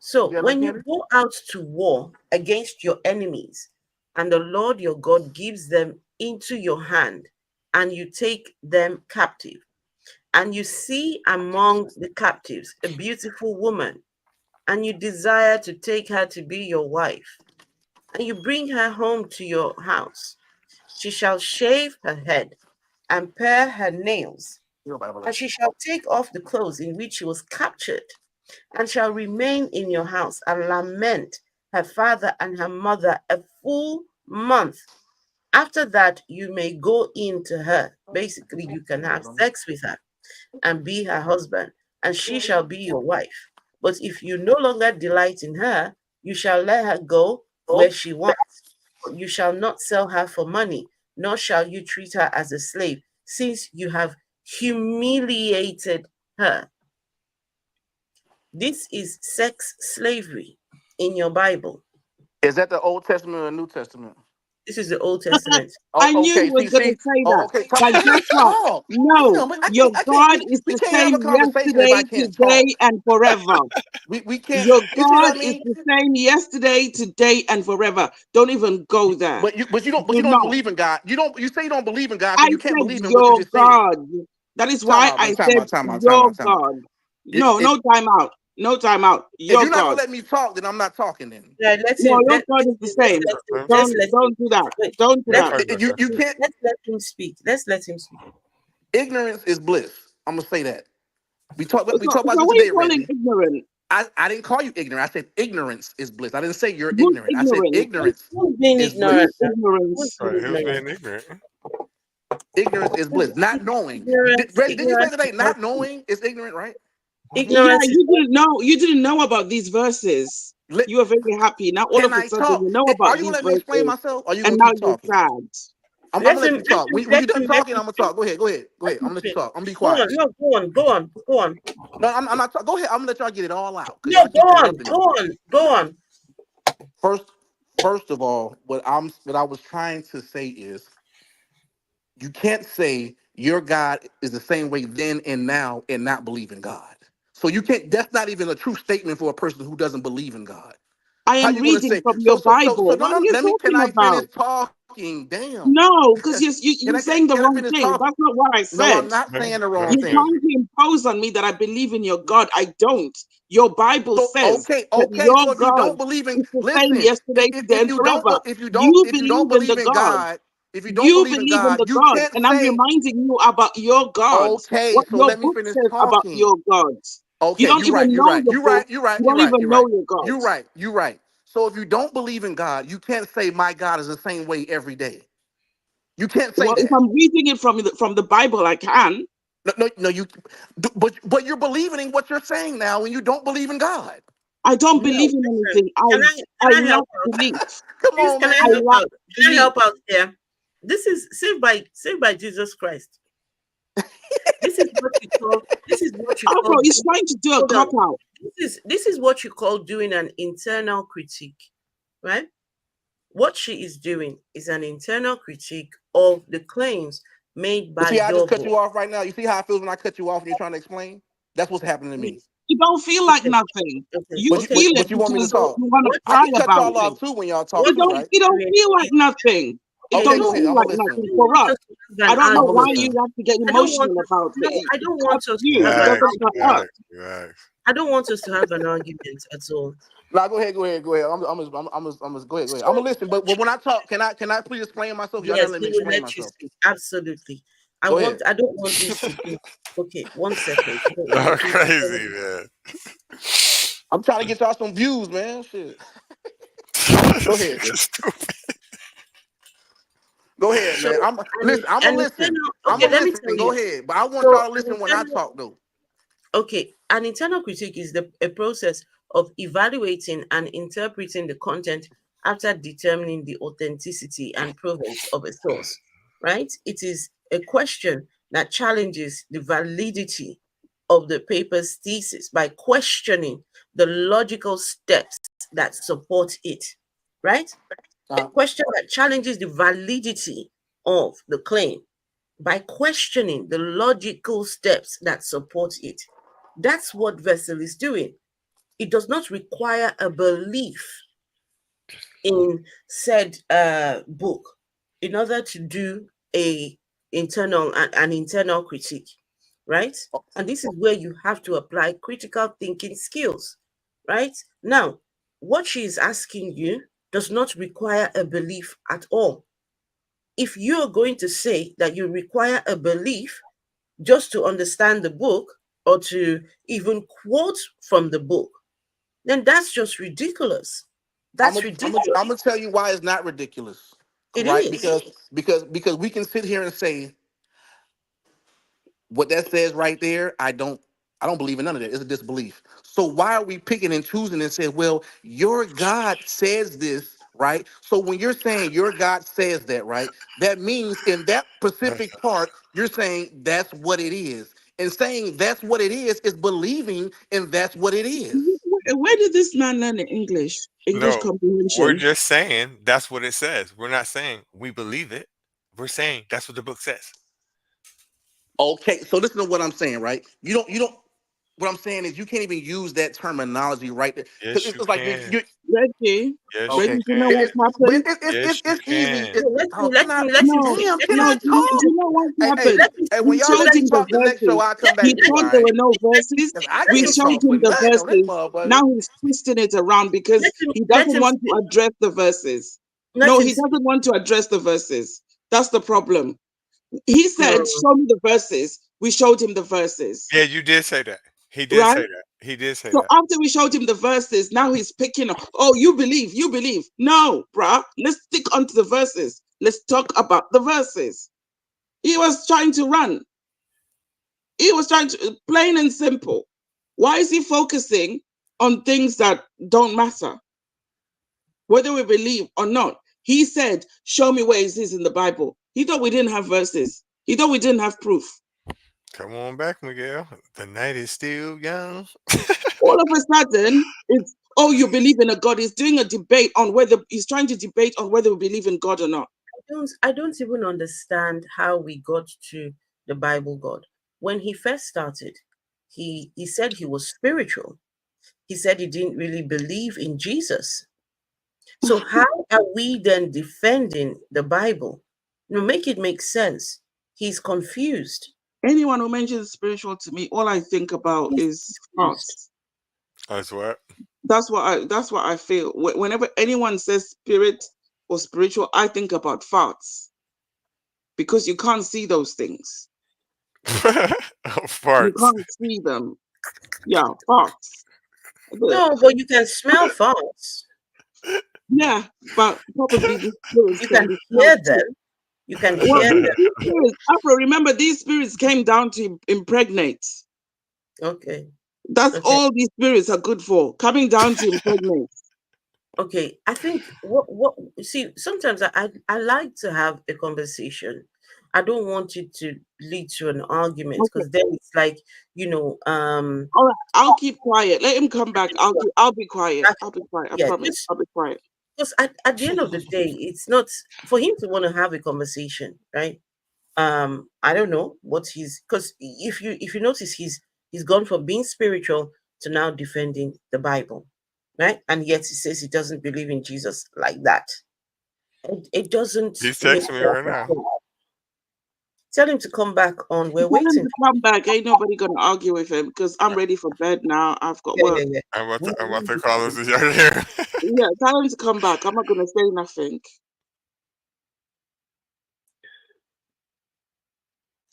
So Yeah, like when you Candy? go out to war against your enemies, and the Lord your God gives them into your hand, and you take them captive, and you see among the captives a beautiful woman, and you desire to take her to be your wife, and you bring her home to your house, she shall shave her head and pare her nails, You're Bible. and she shall take off the clothes in which she was captured, and shall remain in your house and lament her father and her mother a full month. After that, you may go in to her. Basically, you can have sex with her and be her husband, and she shall be your wife. But if you no longer delight in her, you shall let her go where she wants. But you shall not sell her for money, nor shall you treat her as a slave, since you have humiliated her. This is sex slavery in your Bible. Is that the Old Testament or the New Testament? This is the Old Testament. Oh, I knew okay. you was See, gonna see. say Oh, that. okay. But Can I guess what? talk? No, Damn, but your I can't. God We, is we the can't have same a conversation if I yesterday, can't today, talk. and forever. We can't. Your You see God what I is mean? the same yesterday, today, and forever. Don't even go there. But you Do don't not. believe in God. You don't. You say you don't believe in God, I so you can't said believe in what you your just said. God. That is Time why out, I man. Time said out. Time out. Time your out. Time out. God. It, No, it, no time out. No time out. if Your you're not gonna God. let me talk, then I'm not talking. Then Yeah, No, your God is the same. Let him let's finish. let him Don't do that. wait. Don't do Let's that. All right, listen. you can't. let's let him speak. Let's let him speak. Ignorance is bliss. I'm gonna say that. We So talked about this what are you today, calling Reggie. ignorant? I didn't call you ignorant. I said ignorance is bliss. I didn't say you're Who's ignorant. I said ignorant? ignorance Who's being is ignorant? bliss. Who's Ignorance. All being right, who's ignorant? being ignorant? Ignorance is bliss. Not knowing. Ignorance, Reggie, did you say ignorance today is not not knowing is ignorant, right? Yeah, ignorance is you didn't know. You didn't know about these verses. Let, You were very happy. Now all can of a I sudden talk? you know Are about you gonna these let me explain verses, myself? Or are you and gonna now keep you're talking? sad. I'm gonna let you let talk. him When let you're done him let talking, him I'm gonna speak. talk. Go ahead. Go ahead. Go Let ahead. I'm him gonna let you speak. talk. I'm gonna be Go on, quiet. no, go on, go on, go on. No, I'm not. Go ahead. I'm gonna let y'all get it all out because No, y'all go keep on, interrupting go me. on, go on. First, first of all, what I was trying to say is you can't say your God is the same way then and now and not believe in God. So you can't. That's not even a true statement for a person who doesn't believe in God. I How am you gonna reading say from so your so so so Bible. no What are no you let me can talking I finish about? talking? talking. Damn. No, because you're Can I saying the can I wrong finish thing. talking? That's not what I No, said. I'm not saying the wrong You're thing. trying to impose on me that I believe in your God. I don't. Your Bible So says okay. that So your if you God don't believe in, is the same listen. yesterday, today, and forever. If you You don't believe in believe the in God. God, if you don't You believe in believe in God, the you God, can't and I'm say, reminding you about your God. okay, What so your let me book finish says about talking. your God. You Okay, don't you're right. even You're know right. your You're book. right. You're right. You You're don't right. even You're know right. your God. You're right. You're right. So if you don't believe in God, you can't say my God is the same way every day. You can't say Well, if that. I'm reading it from the Bible, I can. No. But you're believing in what you're saying now, and you don't believe in God. I don't No, believe in listen. anything. I Can I help lack out? belief. Come Please, on, can I I man. help lack out? Can I belief. help out here? This is saved by Jesus Christ. This is what you call. This is what you Afro call. is trying to do a Hold on. cop out. This is what you call doing an internal critique, right? What she is doing is an internal critique of the claims made You by see, I just your cut book. you off right now. You see how it feels when I cut you off and you're trying to explain? That's what's happening to me. You don't feel like Okay, nothing. okay, You okay. feel it But you want me to because So talk. you want to what I cry can cut about y'all it. off too when y'all talk what too, she's right? You don't doing feel like is nothing. It okay. Okay, don't go ahead. feel I'm like gonna I listen. nothing don't for want us. us to have I an don't know I'm gonna why argument. you listen. have to get I don't want emotional us. about No, it. I don't It's up want to us to you. have It an Relax, doesn't argument. matter us. relax, relax. I don't want us to have an argument at all. Nah, go ahead. Go ahead. I'm gonna So listen. But when I talk, can I please explain myself? Y'all gotta yes, let me we will explain let you myself. speak. Absolutely. Go ahead. I don't want this to be okay. One second. I don't Y'all want this to crazy, man. I'm trying to get y'all some views, man. Shit. Go ahead. Stupid. Go ahead, so man. I'm gonna an listen. internal I'm okay, gonna let me listen. tell Go you. ahead. But I want So y'all to listen when I talk though. okay, an internal critique is a process of evaluating and interpreting the content after determining the authenticity and provenance of a source, right? It is a question that challenges the validity of the paper's thesis by questioning the logical steps that support it, right? A Uh, question that challenges the validity of the claim by questioning the logical steps that support it. That's what Vessel is doing. It does not require a belief in said book in order to do an internal critique, right? And this is where you have to apply critical thinking skills, right? Now, what she is asking you does not require a belief at all. If you're going to say that you require a belief just to understand the book or to even quote from the book, then that's just ridiculous. That's ridiculous. I'm gonna tell you why it's not ridiculous, It right? is. Because we can sit here and say what that says right there. I don't believe in none of that. It's a disbelief. So why are we picking and choosing and saying, well, your God says this, right? So when you're saying your God says that, right, that means in that specific part, you're saying that's what it is. And saying that's what it is believing and that's what it is. Where did this man learn English No, we're comprehension? just saying that's what it says. We're not saying we believe it. We're saying that's what the book says. Okay, so listen to what I'm saying, right? You don't. What I'm saying is you can't even use that terminology right there because Yes, you it's like can. you're Reggie, Yes, you okay. Reggie, you know can. what's But happened? Yes, you it's easy. can. No, Oh, can I? let him No, speak. Damn, Let can him no, I speak. do talk? you know what's Hey, happened? Let him when speak. We y'all showed let Let me him him the talk the speak. next show, verses. I'll come Let back He him to you, thought all speak. there right? were no Let verses. Because I let We can't him showed talk speak. for him the nothing on this verses. motherfucker. Now he's twisting it around because he Let doesn't him want to speak. address the verses. Let No, him he speak. doesn't want to address the verses. That's the problem. He No. said, "Show me the verses." We showed him the verses, Yeah, you did say that. He did right? say that. He did say So that. after we showed him the verses, now he's picking up. Oh, you believe, you believe. No, bruh. Let's stick onto the verses. Let's talk about the verses. He was trying to run. He was trying to, plain and simple. Why is he focusing on things that don't matter, whether we believe or not? He said, show me where it is in the Bible. He thought we didn't have verses. He thought we didn't have proof. Come on back, Miguel. The night is still young. All of a sudden, it's, oh, you believe in a God. He's doing a debate on whether, he's trying to debate on whether we believe in God or not. I don't even understand how we got to the Bible God. When he first started, he said he was spiritual. He said he didn't really believe in Jesus. So how are we then defending the Bible? Make it make sense. He's confused. Anyone who mentions spiritual to me, all I think about He's is confused. thoughts. That's what. That's what I feel. Whenever anyone says spirit or spiritual, I think about farts, because you can't see those things. You Farts. can't see them. Yeah, farts. No, but you can smell farts. Yeah, but probably the spirits You can can be hear smelled too. them. You can Well, hear them. these spirits, Afro, remember, these spirits came down to impregnate. Okay. That's Okay. all these spirits are good for, coming down to impregnate. Okay. I think what see, sometimes I like to have a conversation. I don't want it to lead to an argument, Okay. because then it's like, All right, I'll keep quiet. Let him come back. I'll be quiet. I'll be quiet. I yeah, promise. just I'll be quiet. because at the end of the day, it's not for him to want to have a conversation, right? I don't know what he's, because if you notice, he's gone from being spiritual to now defending the Bible, right? And yet he says he doesn't believe in Jesus like that. It doesn't He's make texting me right sense. now. Tell him to come back on. We're Tell him waiting. to come back. Ain't nobody gonna argue with him, because I'm ready for bed now. I've got Yeah, work. yeah, yeah. I'm about to call this young here. Yeah, tell him to come back. I'm not gonna say nothing.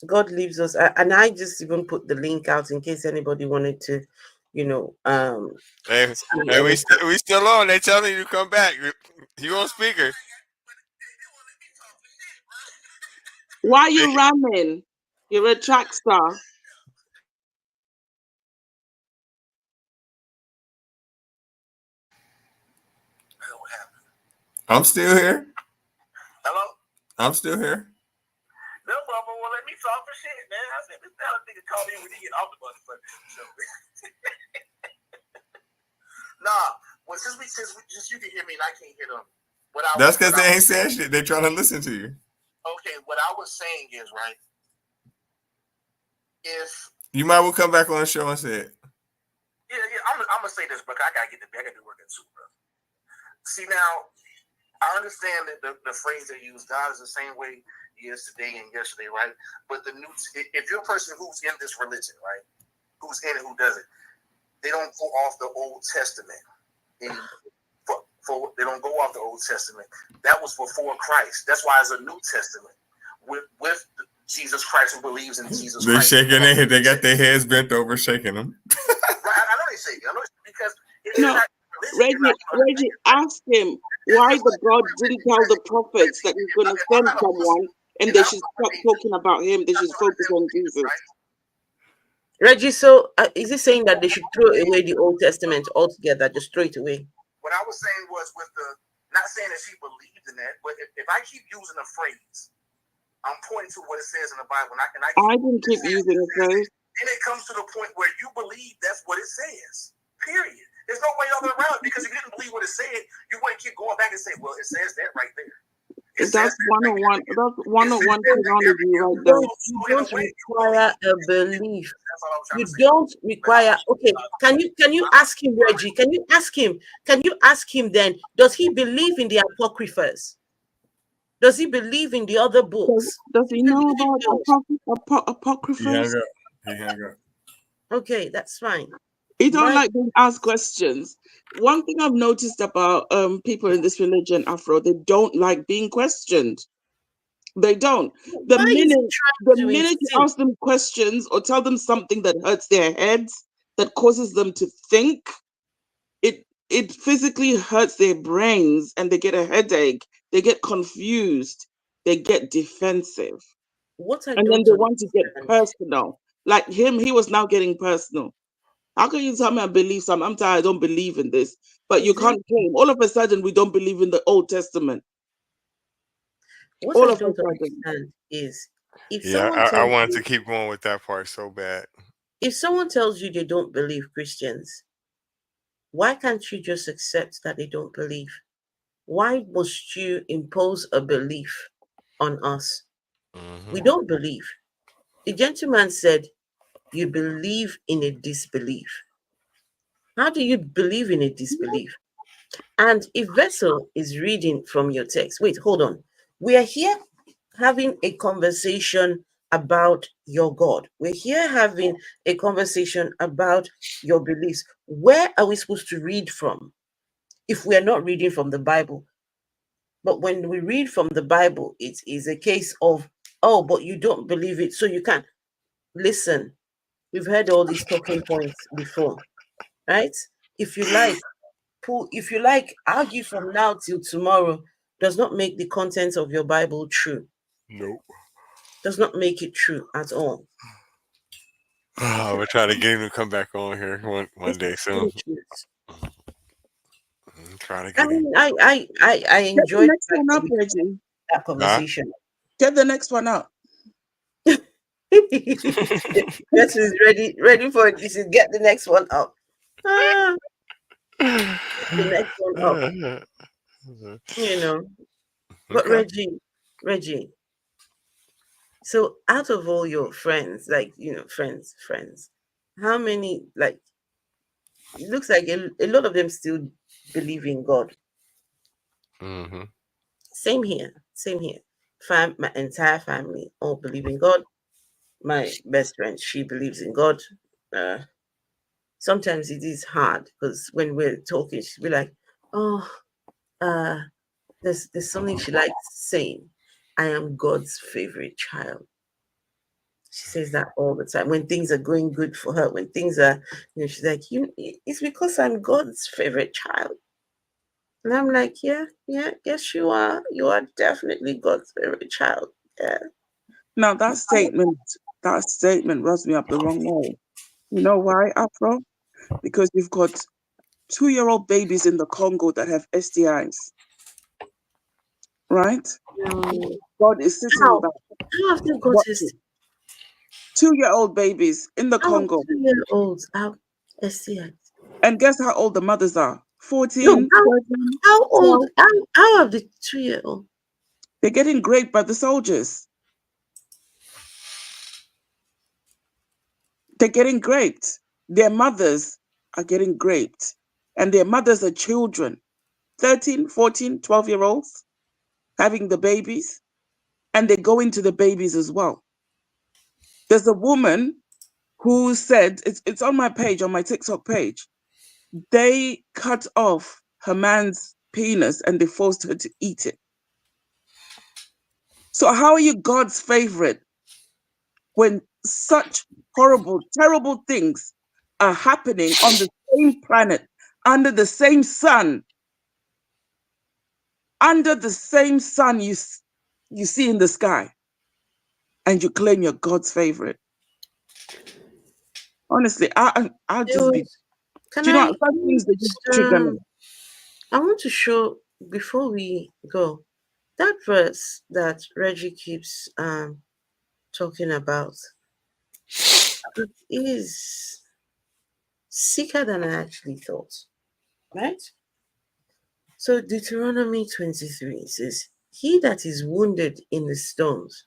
God leaves us, and I just even put the link out in case anybody wanted to, Hey, see we still on. They telling you to come back. You on speaker. Why you ramming? You're a track star. I'm still here. Hello? I'm still here. No problem. Well, let me talk for shit, man. I said, this nigga called me when he get off the bus. But, nah. Well, since you can hear me and I can't hear them. That's because they ain't saying shit. They trying to listen to you. Okay, what I was saying is, right, if you might well come back on the show and say it. Yeah, I'm gonna say this, but I gotta get to bed. I gotta do work at 2, bro. See, now I understand that the phrase they use, God is the same way he is today and yesterday, right? But if you're a person who's in this religion, right, who's in it, who does it, they don't go off the Old Testament. They don't go off the Old Testament. That was before Christ. That's why it's a New Testament with Jesus Christ, who believes in Jesus Christ. They're shaking their head. They got their heads bent over, shaking them. Right, I know they shake it. I know because No, Reggie, ask him why the God didn't tell the prophets that he's going to send someone and they should stop talking about him. They should focus on Jesus. Reggie, so is he saying that they should throw away the Old Testament altogether, just throw it away? What I was saying was not saying that she believed in that, but if I keep using a phrase, I'm pointing to what it says in the Bible. I didn't keep using the phrase. And it comes to the point where you believe that's what it says. Period. There's no way other around it, because if you didn't believe what it said, you wouldn't keep going back and say, well, it says that right there. That's one-on-one. That's one-on-one chronology right there. You don't require a belief. You don't require. Okay, can you ask him, Reggie? Can you ask him then? Does he believe in the apocryphas? Does he believe in the other books? Does he know about apocryphas? He hung up. Okay, that's fine. He don't like being asked questions. One thing I've noticed about people in this religion, Afro, they don't like being questioned. They don't. The minute you ask them questions or tell them something that hurts their heads, that causes them to think, it physically hurts their brains, and they get a headache. They get confused. They get defensive. And then they want to get personal. Like him, he was now getting personal. How can you tell me I believe something? I'm tired, I don't believe in this. But you can't claim. All of a sudden, we don't believe in the Old Testament. What I don't understand is, I wanted to keep going with that part so bad. If someone tells you they don't believe Christians, why can't you just accept that they don't believe? Why must you impose a belief on us? Mm-hmm. We don't believe. The gentleman said, you believe in a disbelief. How do you believe in a disbelief? And if Vessel is reading from your text, wait, hold on. We are here having a conversation about your God. We're here having a conversation about your beliefs. Where are we supposed to read from if we are not reading from the Bible? But when we read from the Bible, it is a case of, oh, but you don't believe it, so you can't. Listen, we've heard all these talking points before, right? If you like, if you like, argue from now till tomorrow, does not make the contents of your Bible true. Nope. Does not make it true at all. We're trying to get him to come back on here one day soon. Trying to I get him. mean, I Get the enjoyed next one up, Reggie. that conversation. Get the next one up. This is ready for it. This is get the next one up. Ah, the next one up. You know. But Okay. Reggie. So out of all your friends, like friends, how many like it looks like a lot of them still believe in God. Mm-hmm. Same here. Same here. My entire family all believe in God. My best friend, she believes in God. Uh, Sometimes it is hard because when we're talking, she'll be like, "Oh, uh, there's something she likes saying. I am God's favorite child." She says that all the time. When things are going good for her, when things are, she's like, it's because I'm God's favorite child. And I'm like, yeah, yes, you are. You are definitely God's favorite child. Yeah. Now that statement rubs me up the wrong way. You know why, Afro? Because you've got 2-year-old babies in the Congo that have STIs, right? God is sitting How? back How have they got watching. 2-year-old babies in the How Congo. 2-year-olds have STIs? And guess how old the mothers are? No, 14, how 13, how old? 12. How have the 2-year-old? They're getting raped by the soldiers. They're getting raped. Their mothers are getting raped. And their mothers are children, 13, 14, 12-year-olds, having the babies. And they go into the babies as well. There's a woman who said, it's on my page, on my TikTok page, they cut off her man's penis and they forced her to eat it. So how are you God's favorite when such horrible, terrible things are happening on the same planet, under the same sun? Under the same sun you see in the sky, and you claim you're God's favorite. Honestly, I'll just be. Can Do you know I? what? Some things that just trigger me. I want to show before we go that verse that Reggie keeps talking about. It is sicker than I actually thought, right? So Deuteronomy 23 says, "He that is wounded in the stones,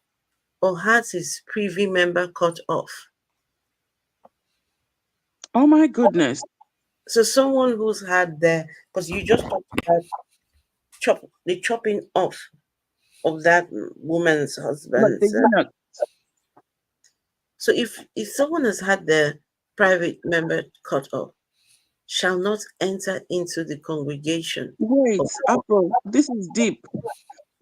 or has his privy member cut off." Oh my goodness! So someone who's had because you just talked about the chopping off of that woman's Like the husband's. eunuch. So if someone has had their private member cut off, shall not enter into the congregation. Wait, Of, April, this is deep.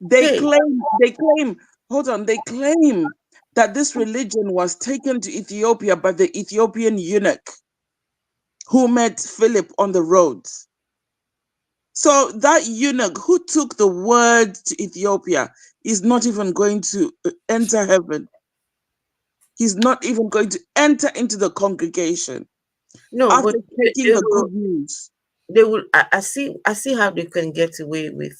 They hey, claim, hold on, they claim that this religion was taken to Ethiopia by the Ethiopian eunuch who met Philip on the roads. So that eunuch who took the word to Ethiopia is not even going to enter heaven. He's not even going to enter into the congregation no, but after taking the good news. they will. I see how they can get away with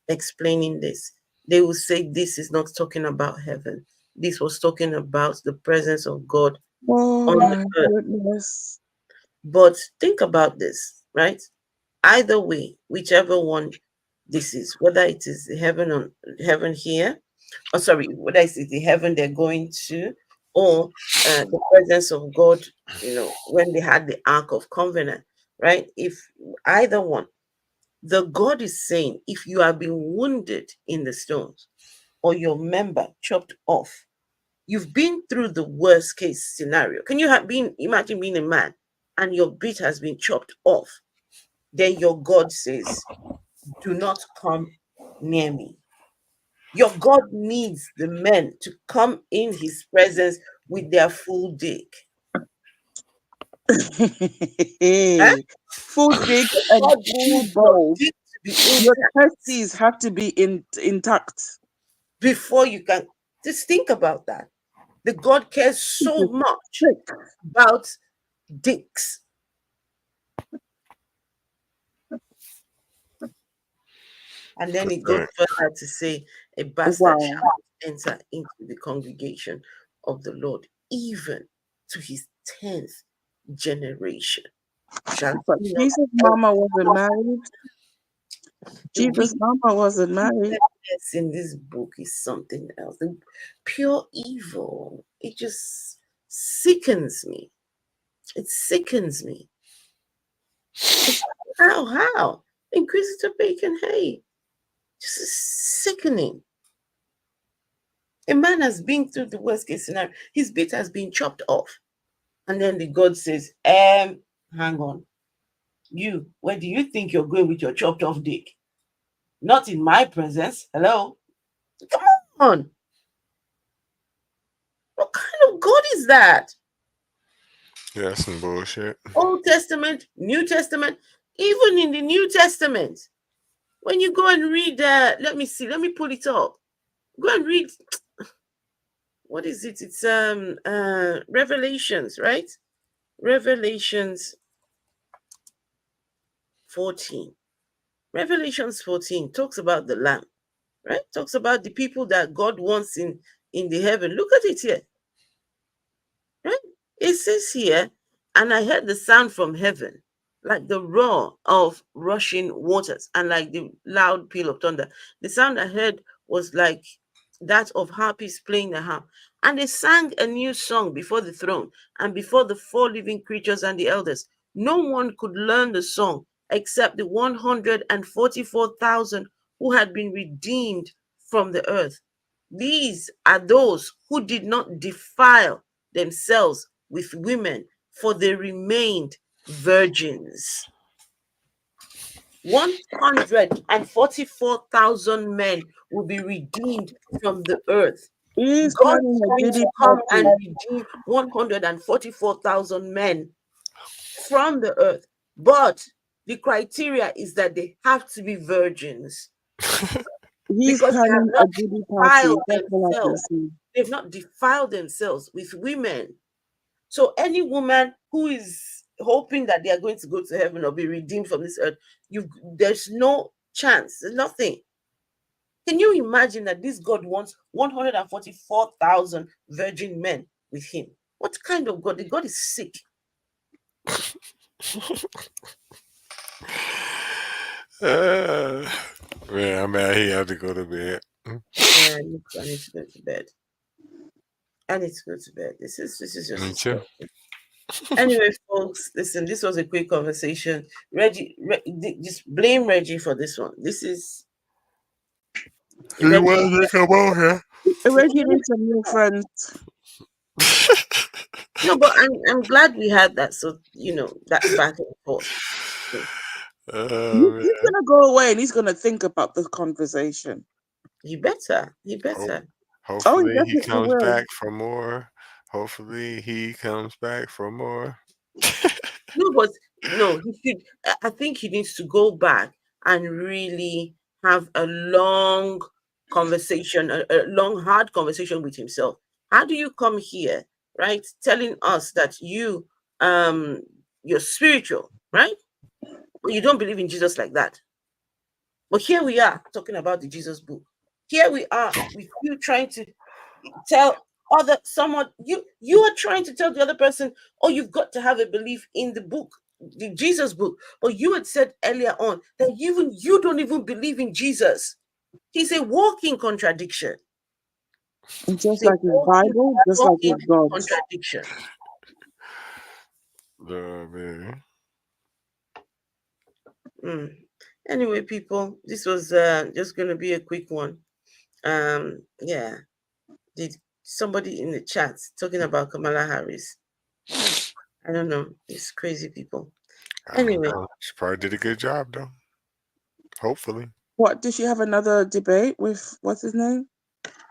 explaining this. They will say this is not talking about heaven. This was talking about the presence of God Oh on the my earth. goodness. But think about this, right? Either way, whichever one this is, whether it is the heaven here, or sorry, whether it's the heaven they're going to, or the presence of God, when they had the Ark of Covenant, right? If either one, The God is saying, if you have been wounded in the stones or your member chopped off, you've been through the worst case scenario. Can you imagine being a man and your bit has been chopped off? Then your God says, do not come near me. Your God needs the men to come in his presence with their full dick. Huh? Full dick and God full needs your balls. dick to be Your intact testes have to be intact. before you can. Just think about that. The God cares so much Sick. about dicks. And then it goes further to say, a bastard Wow. shall not enter into the congregation of the Lord, even to his 10th generation. Shall But he not Jesus' mama wasn't married. The Jesus' mama wasn't married. wickedness in this book is something else. The pure evil. It just sickens me. It sickens me. It's, how? Inquisitor Bacon, hey, just sickening. A man has been through the worst case scenario. His bit has been chopped off. And then the God says, hang on. You, where do you think you're going with your chopped off dick? Not in my presence. Hello? Come on. What kind of God is that? Yeah, that's some bullshit. Old Testament, New Testament, even in the New Testament, when you go and read, let me pull it up. Go and read, what is it? It's Revelations, right? Revelations 14. Revelations 14 talks about the Lamb, right? Talks about the people that God wants in the heaven. Look at it here, right? It says here, and I heard the sound from heaven, like the roar of rushing waters and like the loud peal of thunder. The sound I heard was like that of harpists playing the harp. And they sang a new song before the throne and before the four living creatures and the elders. No one could learn the song except the 144,000 who had been redeemed from the earth. These are those who did not defile themselves with women, for they remained virgins. 144,000 men will be redeemed from the earth. He's God planning is a going giddy to come party. and redeem 144,000 men from the earth. But the criteria is that they have to be virgins. He's Because they have planning a not giddy party. defiled That's all I can themselves. see. They've not defiled themselves with women. So any woman who is hoping that they are going to go to heaven or be redeemed from this earth, there's no chance. There's nothing. Can you imagine that this God wants 144,000 virgin men with him? What kind of God? The God is sick. Man, I'm out here. I have to go to bed. Yeah, I need to go to bed. I need to go to bed. This is just Me too. Anyway, folks, listen, this was a quick conversation. Reggie, just blame Reggie for this one. This is You Reggie. want to come on here? Reggie needs some new friends. No, but I'm glad we had that. So that back and forth. Man. He's gonna go away and he's gonna think about the conversation. You better. You better. Oh, he Hopefully he definitely comes will. back for more. Hopefully he comes back for more. No, but no, he should. I think he needs to go back and really have a long conversation, a long, hard conversation with himself. How do you come here, right, telling us that you're spiritual, right? But you don't believe in Jesus like that. But here we are talking about the Jesus book. Here we are with you trying to tell you are trying to tell the other person, oh, you've got to have a belief in the book, the Jesus book. But you had said earlier on that even you don't even believe in Jesus. He's a walking contradiction. Just like his Bible, just like his God. Contradiction. Man. Anyway, people, this was just going to be a quick one. Yeah. Did somebody in the chat talking about Kamala Harris? I don't know. It's crazy, people. Anyway, she probably did a good job though. Hopefully. What, did she have another debate with what's his name?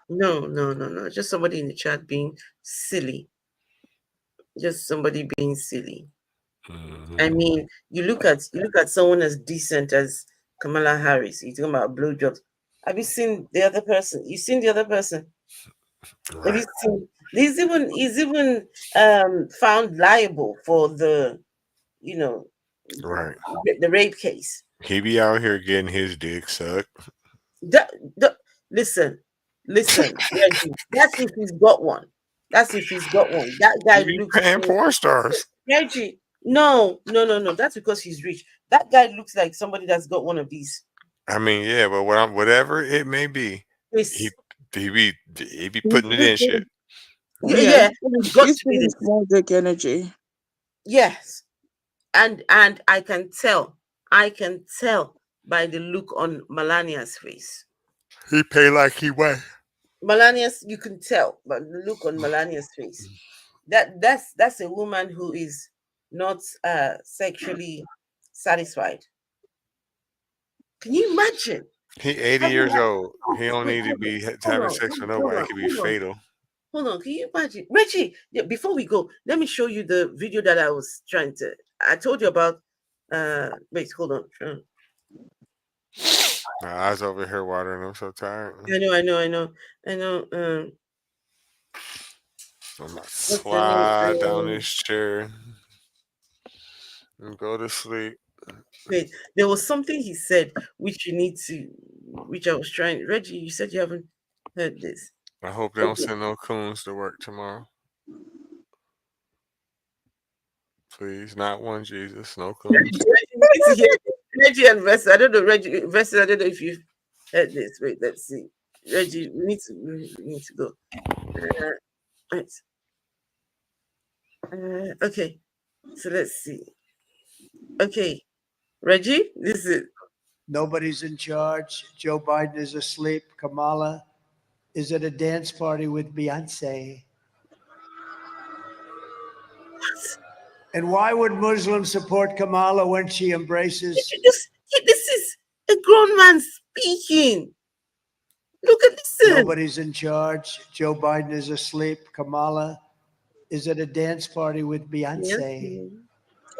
No. Just somebody in the chat being silly. Just somebody being silly. I mean, you look at someone as decent as Kamala Harris. You're talking about blowjobs. Have you seen the other person? You seen the other person? Have you seen? He's even found liable for the, Right. the rape case. He be out here getting his dick sucked. Listen, Reggie, that's if he's got one. That guy He be looks paying porn stars. Reggie. No. That's because he's rich. That guy looks like somebody that's got one of these. I mean, yeah, but whatever it may be, he be putting it in shit. Yeah, it's got He's to be feeling this. small dick energy. Yes, and I can tell by the look on Melania's face. He pay like he weigh. Melania's, you can tell, but the look on Melania's face. That's a woman who is not sexually satisfied. Can you imagine? He 80 years old. He don't need to be having sex with nobody. It could be fatal. Hold on, can you imagine? Reggie, before we go, let me show you the video that I was I told you about. Wait, hold on. My eyes over here watering. I'm so tired. I know. I'm gonna slide down this chair and go to sleep. Wait, there was something he said which I was trying. Reggie, you said you haven't heard this. I hope they don't send no coons to work tomorrow. Please, not one Jesus, no coons. Reggie and Vesta, I don't know, Vesta, I don't know if you've heard this. Wait, let's see. Reggie, we need to go. Right. Okay, so let's see. Okay, Reggie, this is it. Nobody's in charge. Joe Biden is asleep. Kamala is at a dance party with Beyonce. And why would Muslims support Kamala when she embraces? This is a grown man speaking. Look at this. Nobody's in charge. Joe Biden is asleep. Kamala is at a dance party with Beyonce.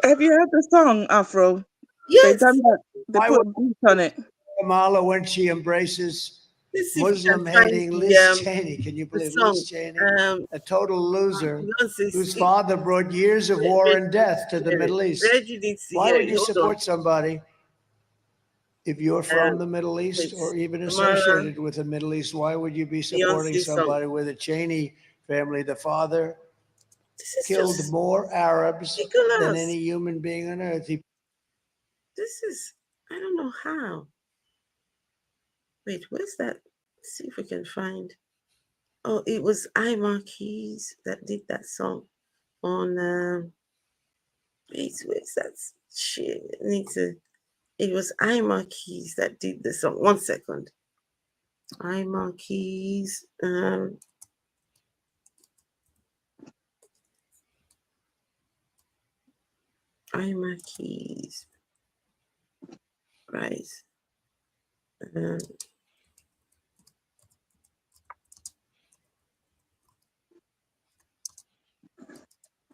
Have you heard the song, Afro? Yes. They done that. They put a beat on it. Kamala when she embraces Muslim-hating Liz Cheney. Can you believe Liz Cheney? A total loser whose father brought years of war and death to the Middle East. Why would you support somebody if you're from the Middle East or even associated with the Middle East? Why would you be supporting somebody with a Cheney family? The father killed more Arabs than any human being on earth. I don't know how. Wait, where's that? Let's see if we can find. Oh, it was iMarquis that did that song on. Where's that shit? It was iMarquis that did the song. 1 second. iMarquis. iMarquis. Right.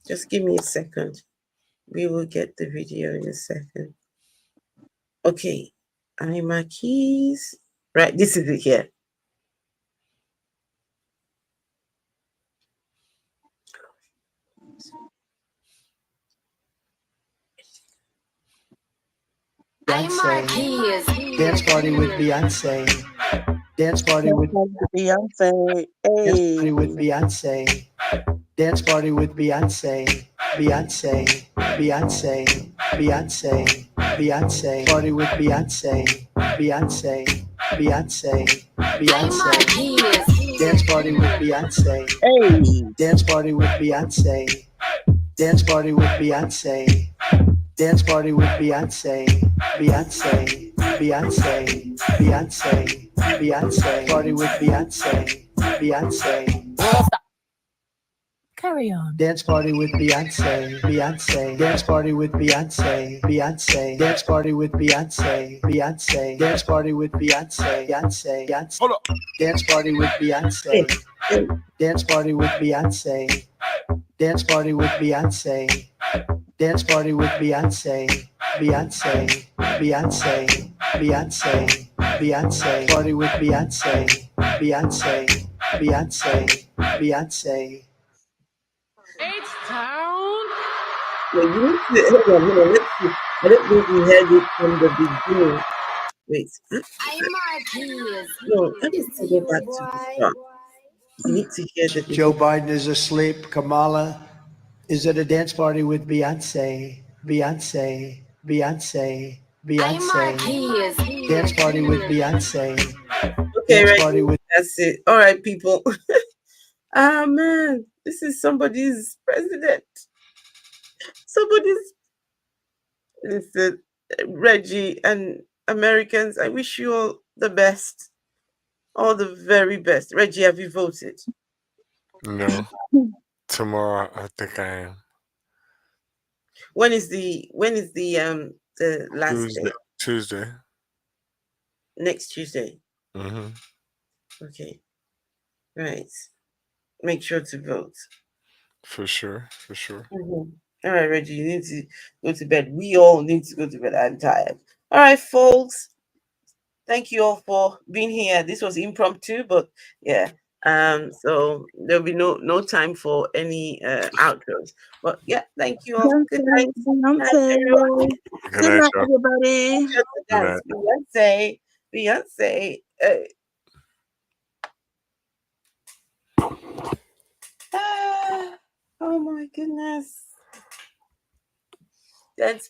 Just give me a second. We will get the video in a second. Okay. iMarquis. Right, this is it here. Beyonce. Dance party with Beyonce. Dance party with Beyonce. Dance party with Beyonce. Dance party with Beyonce. Beyonce. Beyonce. Beyonce. Beyonce. Party with Beyonce. Beyonce. Beyonce. Beyonce. Dance party with Beyonce. Hey. Dance party with Beyonce. Dance party with Beyonce. Dance party with Beyonce. Beyonce. Beyonce, Beyonce, Beyonce. Party with Beyonce, Beyonce. Stop. Carry on. Dance party with Beyonce, Beyonce. Dance party with Beyonce, Beyonce. Dance party with Beyonce, Beyonce. Dance party with Beyonce, Beyonce, Beyonce. Hold up. Dance party with Beyonce. Dance party with Beyonce. Dance party with Beyonce. Dance party with Beyonce. Beyonce, Beyonce, Beyonce, Beyonce. Party with Beyonce. Beyonce, Beyonce, Beyonce. H-Town. Well, you need to hold on. Let's see. I don't think we heard it from the beginning. Wait. No, I need to go back to the start. You need to hear the Joe Biden is asleep. Kamala is at a dance party with Beyonce. Beyonce, Beyonce, Beyonce. Dance party with Beyonce. Okay, Dance right. party with. That's it. All right, people. Ah, man, this is somebody's president. Somebody's. Listen, Reggie and Americans, I wish you all the best. All the very best. Reggie, have you voted? No. Tomorrow, I think I am. When is the last Tuesday. day? Tuesday. Next Tuesday. Mm-hmm. Okay. Right. Make sure to vote. For sure. For sure. All right, Reggie, you need to go to bed. We all need to go to bed. I'm tired. All right, folks. Thank you all for being here. This was impromptu, but yeah. So there'll be no time for any outros. But yeah, thank you all. Good night. Beyonce. Good night, everybody. Good night. Beyonce. Oh my goodness. That's